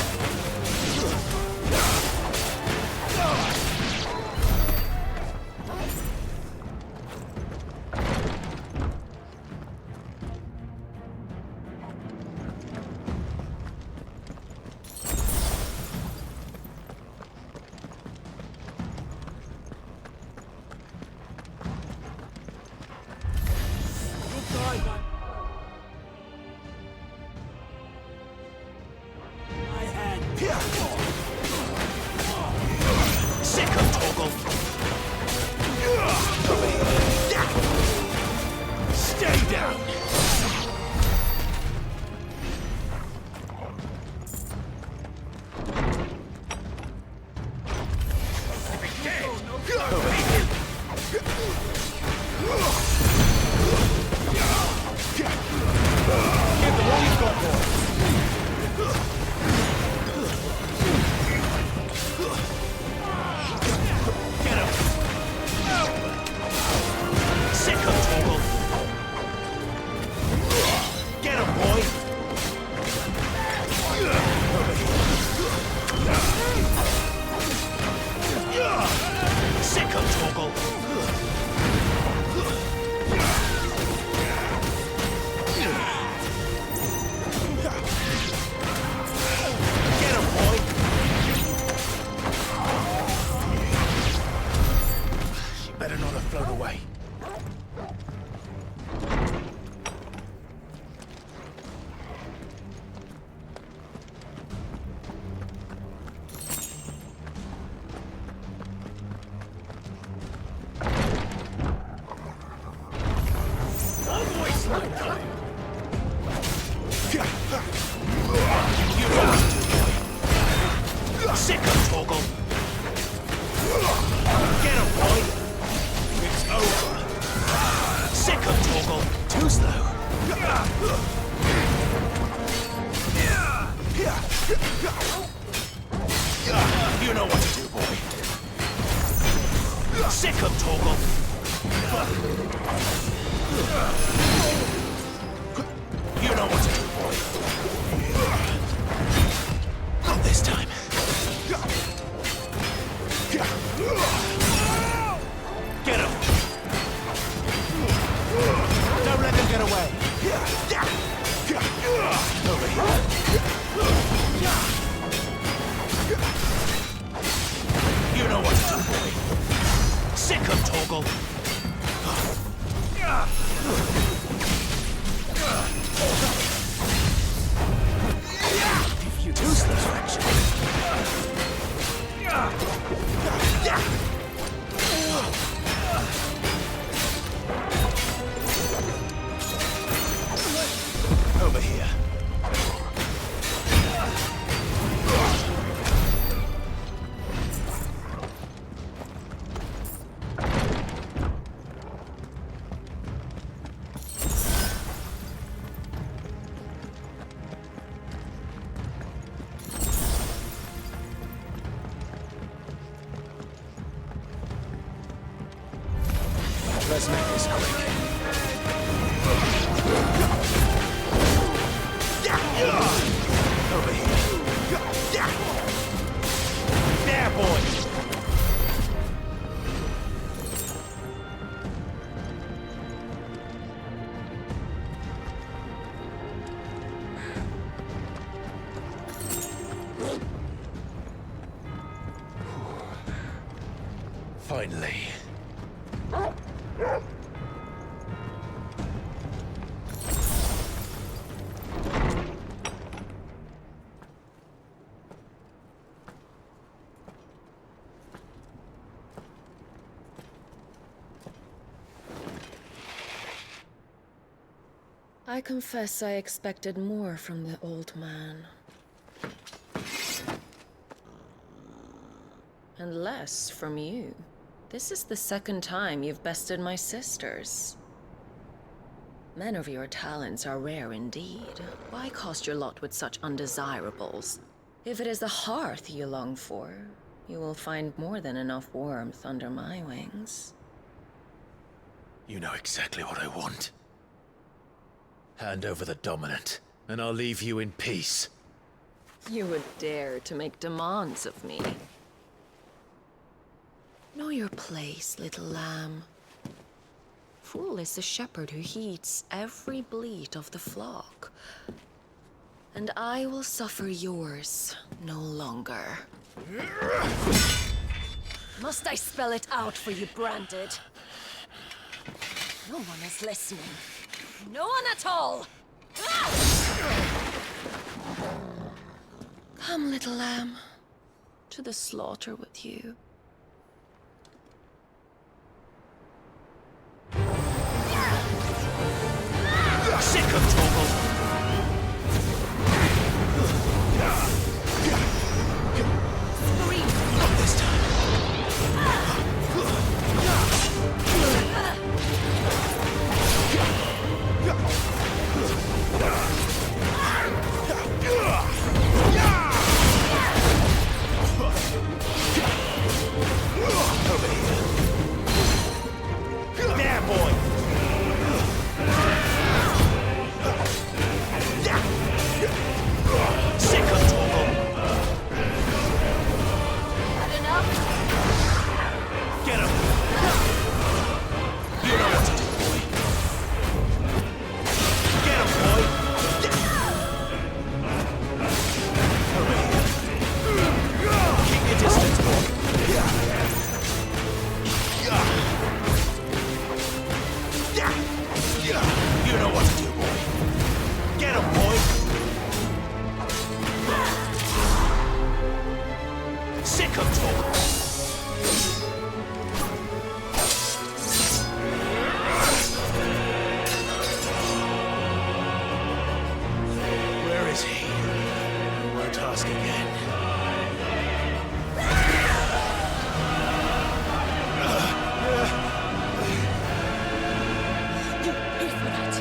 Let's make this quick. Over here. There, boy. Finally. I confess I expected more from the old man. And less from you. This is the second time you've bested my sisters. Men of your talents are rare indeed. Why cast your lot with such undesirables? If it is the hearth you long for, you will find more than enough warmth under my wings. You know exactly what I want. Hand over the dominant, and I'll leave you in peace. You would dare to make demands of me. Know your place, little lamb. Fool is the shepherd who heeds every bleat of the flock. And I will suffer yours no longer. Must I spell it out for you, Branded? No one is listening. No one at all! Come, little lamb, to the slaughter with you. Sick of trouble! Scream! Not this time! Over here. There, boy! Sick of trouble! Had enough? Get him! You know what to do, boy. Get him, boy! Over here. Keep your distance, boy. You know what to do, boy. Get him, boy! Sick of trouble! Where is he? Our task again. You pay for that.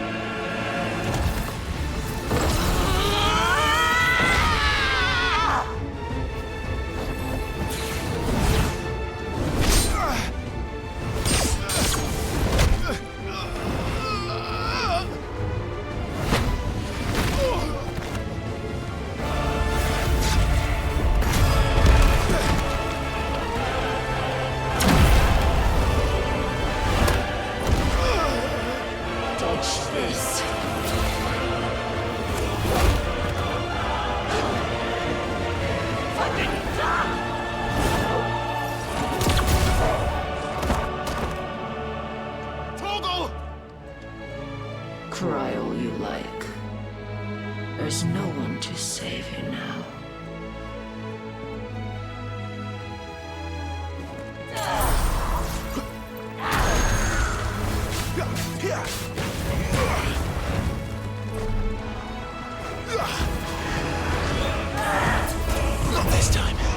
Dodge this. Fucking die! Torgal! Cry all you like. There's no one to save you now. Not this time.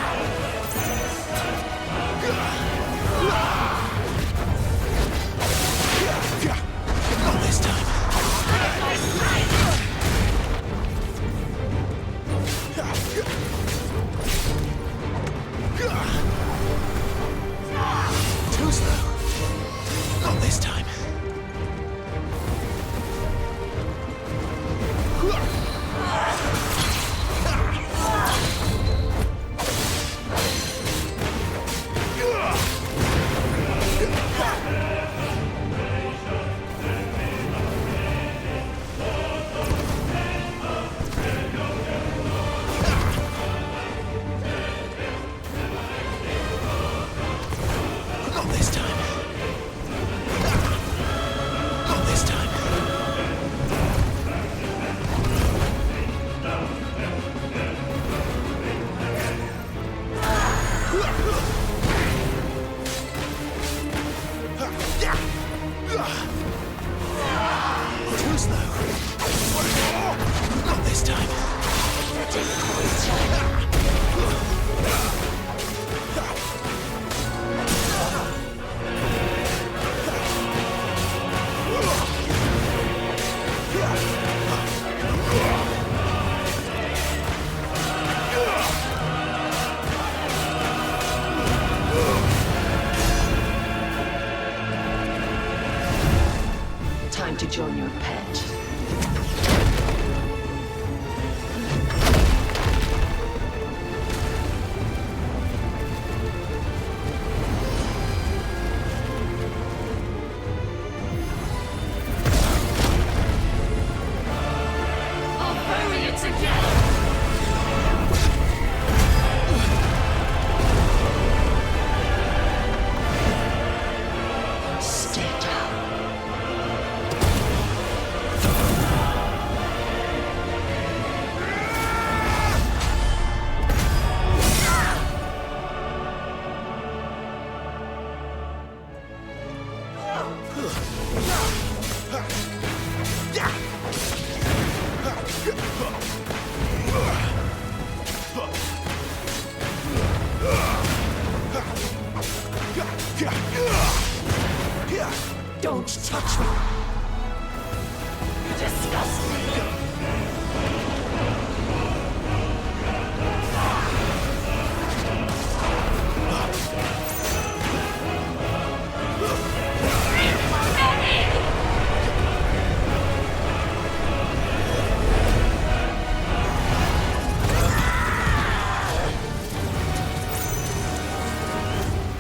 Not this time. Too slow. Not this time. Not this time. Not this time. Too slow. Not stick pointer. Time to join your pet. I'll bury it together! Stay down. Don't touch me! You disgust me!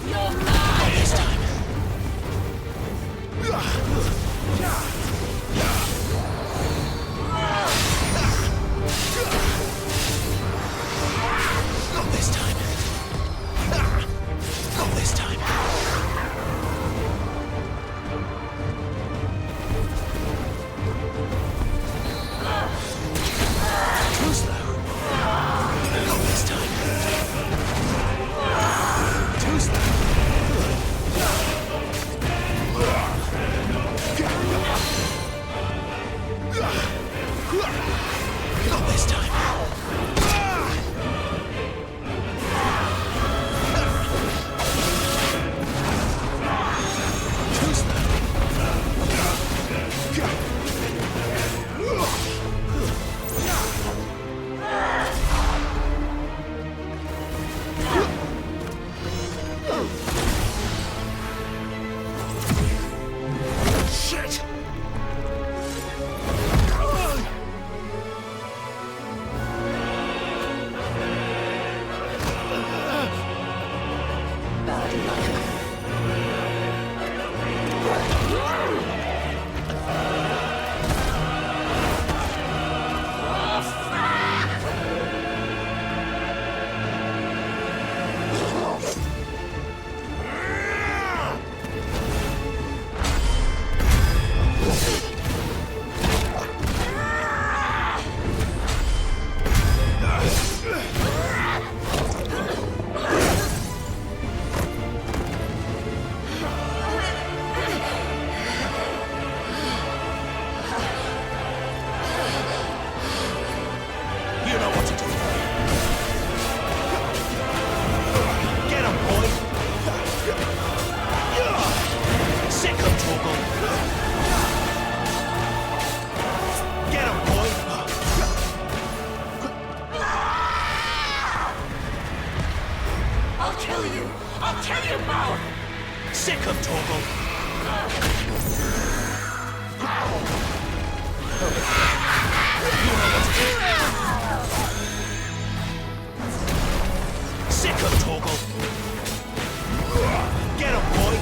You're mine! This time. Not this time. Not this time. Too slow. Not this time. Too slow. Not this time. Too slow. Shit! Bad luck. You know what to do. Get him, boy. Sick of Torgal. Get him, boy. I'll kill you! I'll kill you both! Sick of Torgal. Sick of Torgal. Get him, boy.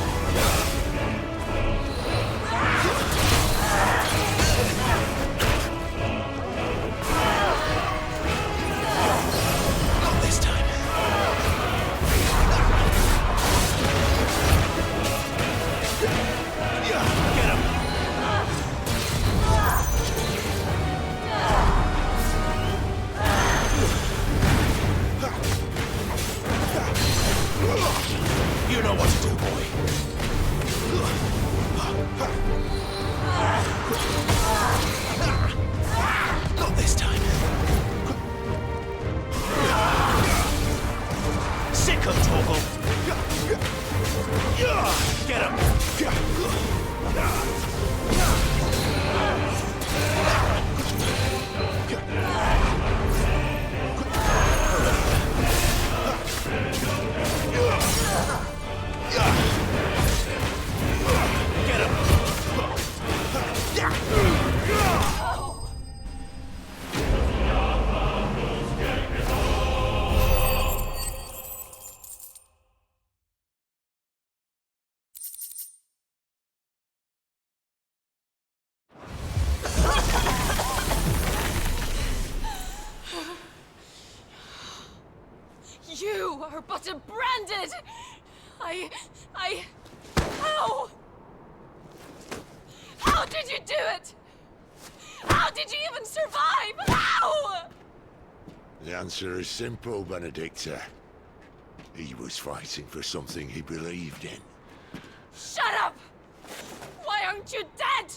Not this time. Get him. are but a branded! How? How did you do it? How did you even survive? How? The answer is simple, Benedicta. He was fighting for something he believed in. Shut up! Why aren't you dead?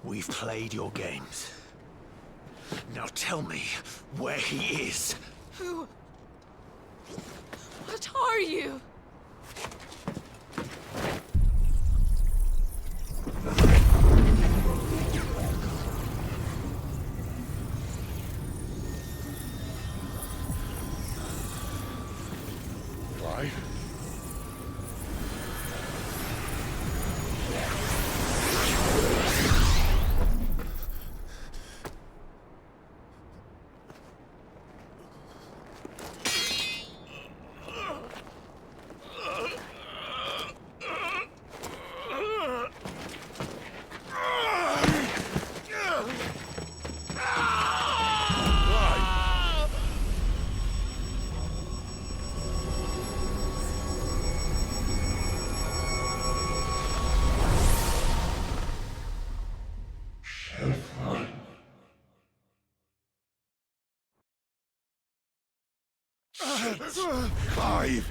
We've played your games. Now tell me where he is. Who? What are you? Clive? Clive!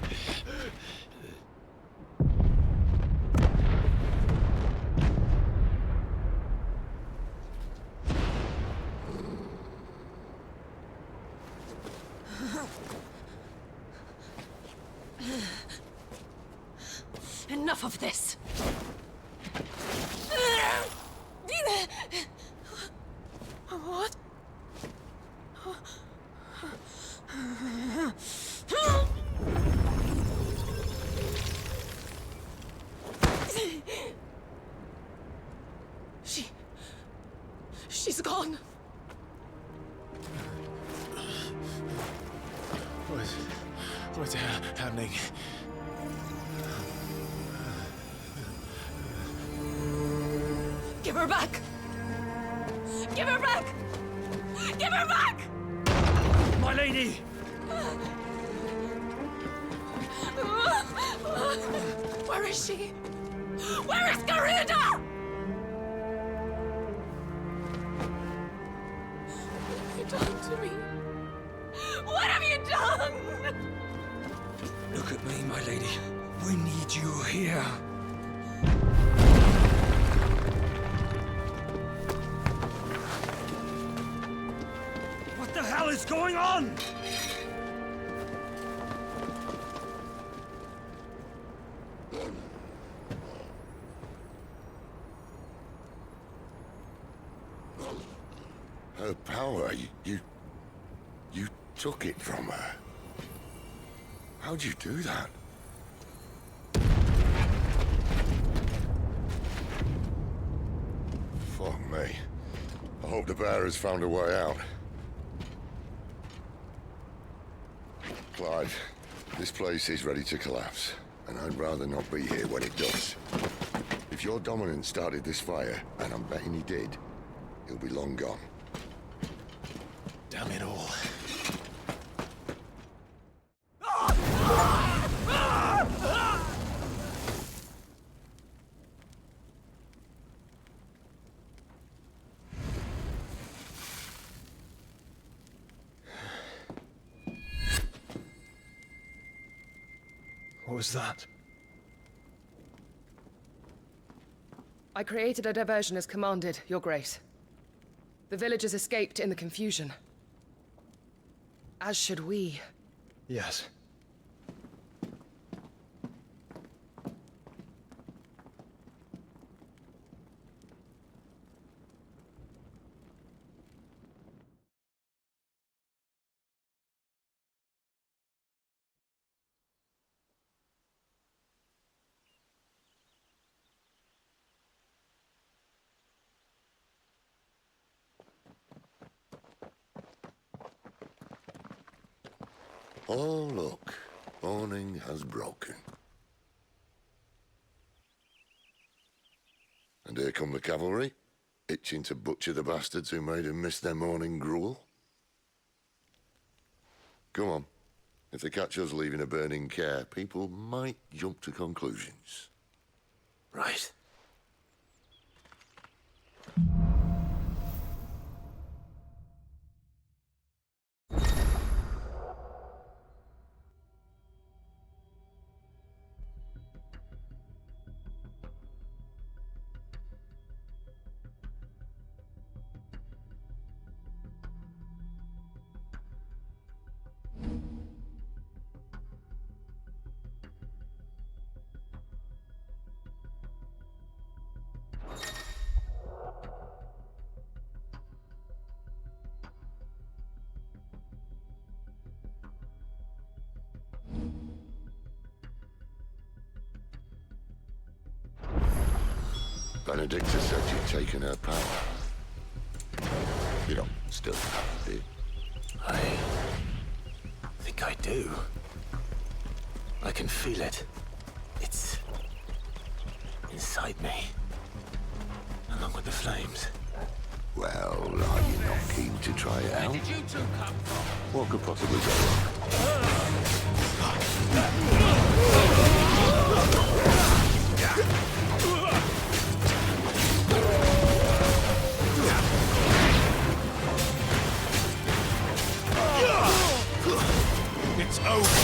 Enough of this! What? She's gone. What's happening? Give her back! Give her back! Give her back! My lady! Where is she? Where is Garuda? What have you done to me? What have you done? Look at me, my lady. We need you here. What the hell is going on? Her power, you took it from her. How'd you do that? Fuck me. I hope the bear has found a way out. Clive, this place is ready to collapse, and I'd rather not be here when it does. If your dominant started this fire, and I'm betting he did, he'll be long gone. Damn it all. What was that? I created a diversion as commanded, Your Grace. The villagers escaped in the confusion. As should we. Yes. Oh, look. Morning has broken. And here come the cavalry, itching to butcher the bastards who made them miss their morning gruel. Come on, If they catch us leaving a burning care, people might jump to conclusions. Right. Benedicta said you'd taken her power. You don't still have it. I think I do. I can feel it. It's inside me, along with the flames. Well, are you not keen to try it out? Where did you two come from? What could possibly go wrong? It's over.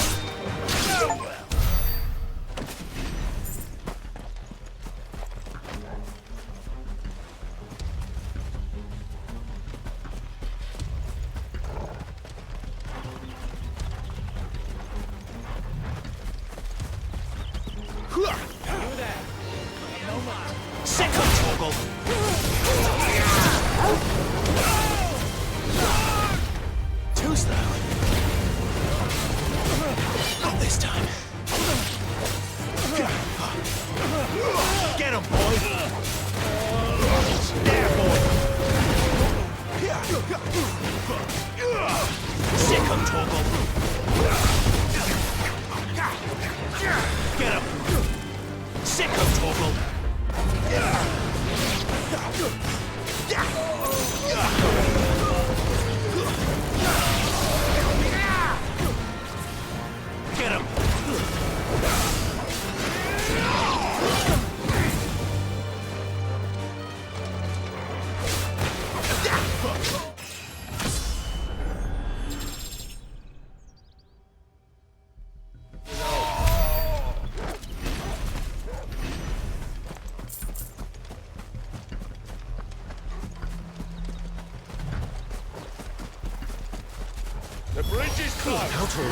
The bridge is closed. How to run?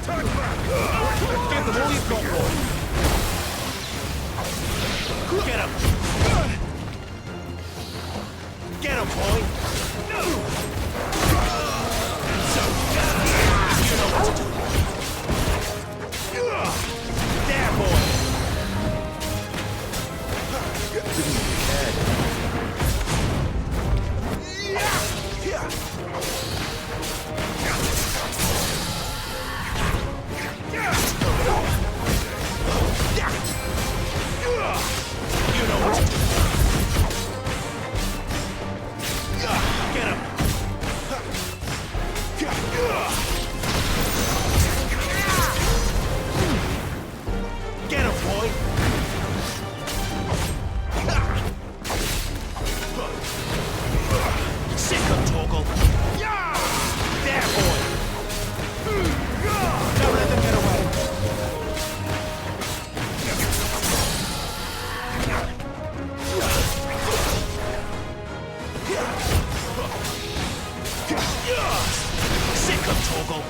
Turn back. Give them all you've got, boy. Get him. Get him, boy. So, you know what to do. There, boy. You know what to do. Get him. Get him, boy. Sick him, Torgal. There, boy. Don't let them get away. Sick him, Torgal.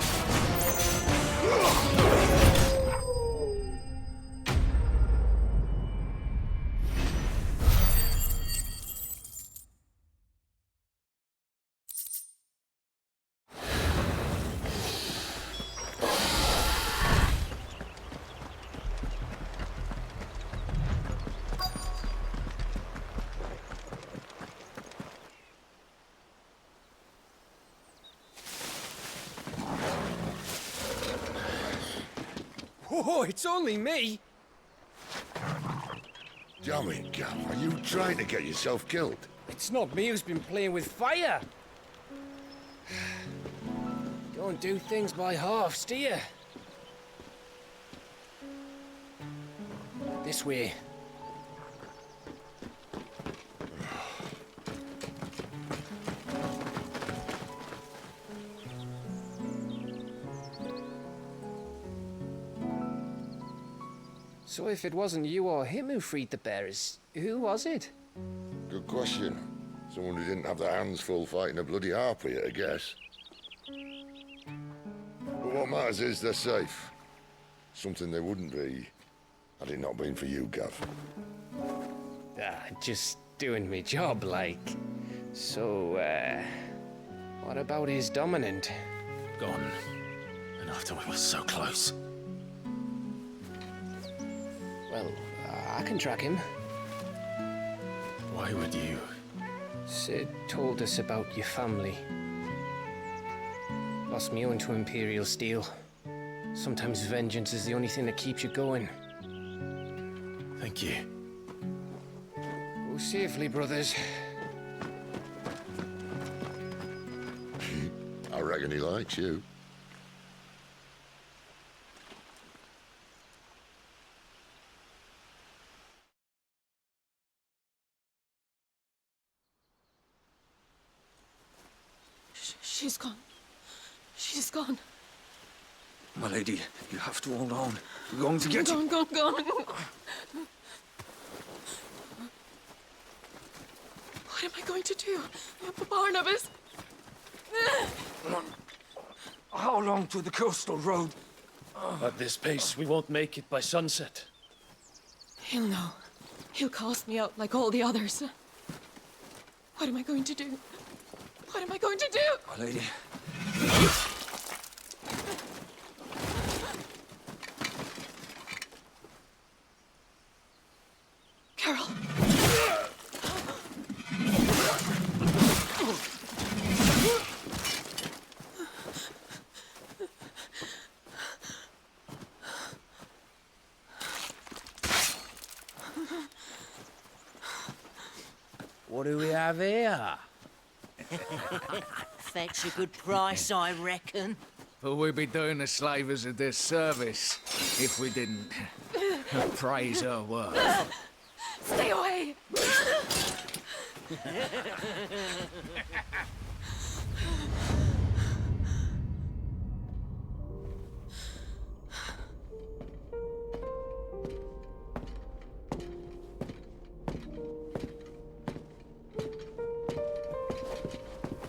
Oh, it's only me. Damn it, Gav. Are you trying to get yourself killed? It's not me who's been playing with fire. don't do things by halves, do you? This way. So if it wasn't you or him who freed the bearers, who was it? Good question. Someone who didn't have their hands full fighting a bloody harpy, I guess. But what matters is they're safe. Something they wouldn't be had it not been for you, Gav. Just doing me job, like. So, what about his dominant? Gone. And after we were so close. Well, I can track him. Why would you? Sid told us about your family. Lost me own to Imperial steel. Sometimes vengeance is the only thing that keeps you going. Thank you. Go safely, brothers. I reckon he likes you. She's gone. She's gone. My lady, you have to hold on. We're going to get you. Gone. What am I going to do? Barnabas? How long to the coastal road? At this pace, we won't make it by sunset. He'll know. He'll cast me out like all the others. What am I going to do? What am I going to do? My lady. Carol. What do we have here? Fetch a good price, I reckon. But we'd be doing the slavers a disservice if we didn't praise her work. Stay away!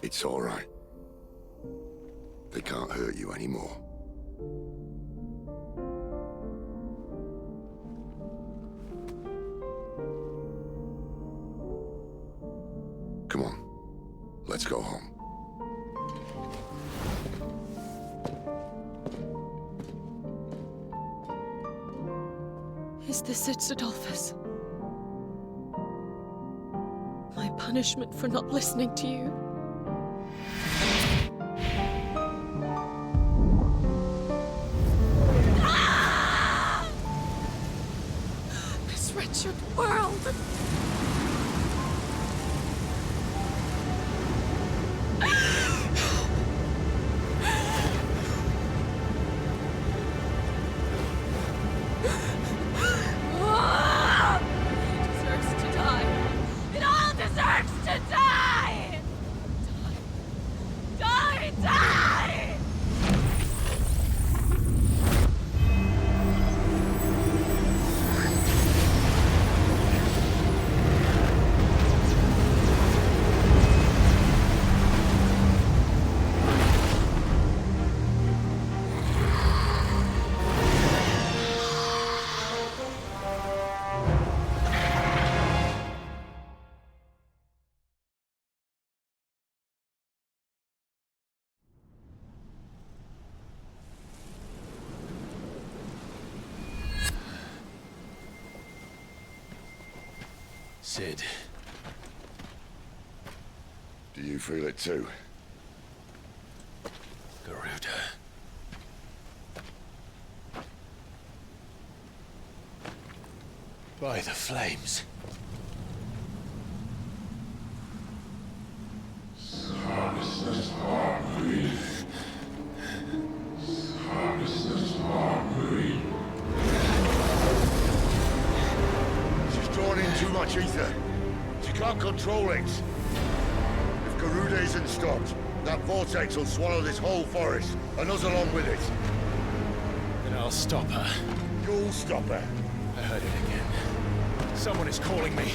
It's all right. They can't hurt you anymore. Come on, let's go home. Is this it, Adolphus? My punishment for not listening to you? This wretched world! Sid. Do you feel it too? Garuda. By the flames. drawing in too much ether. She can't control it. If Garuda isn't stopped, that vortex will swallow this whole forest, and us along with it. Then I'll stop her. You'll stop her. I heard it again. Someone is calling me.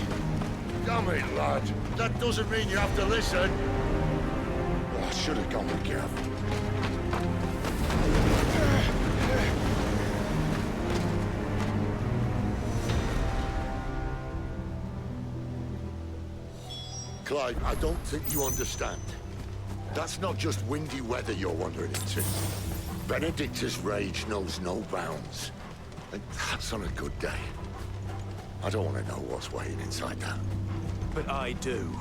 Damn it, lad. That doesn't mean you have to listen. Oh, I should have gone with Gav. Clive, I don't think you understand. That's not just windy weather you're wandering into. Benedicta's rage knows no bounds. And that's on a good day. I don't want to know what's waiting inside that. But I do.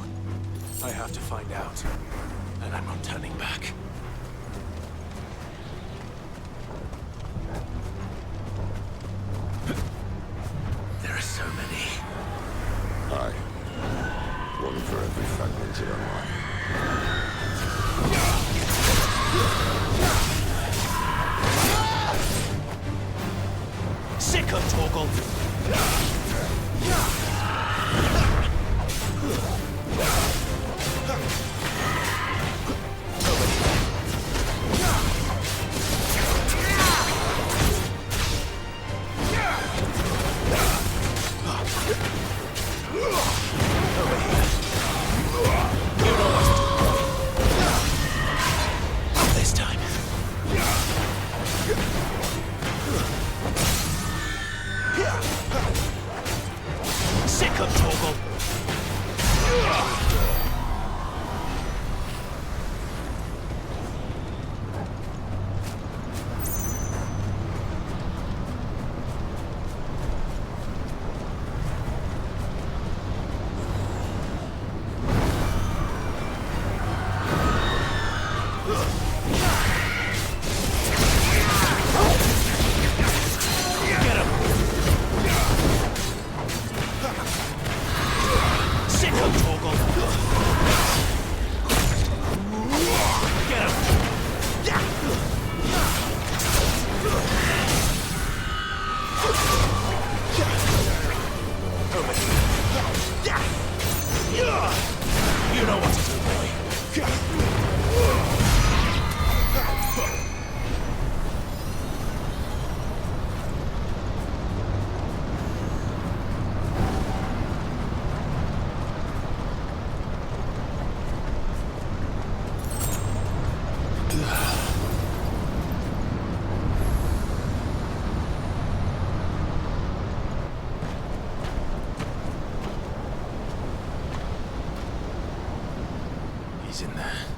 I have to find out. And I'm not turning back. There are so many. Aye. One for every fragmented alive. Sick of Torgal! You know what to do, boy. He's in there.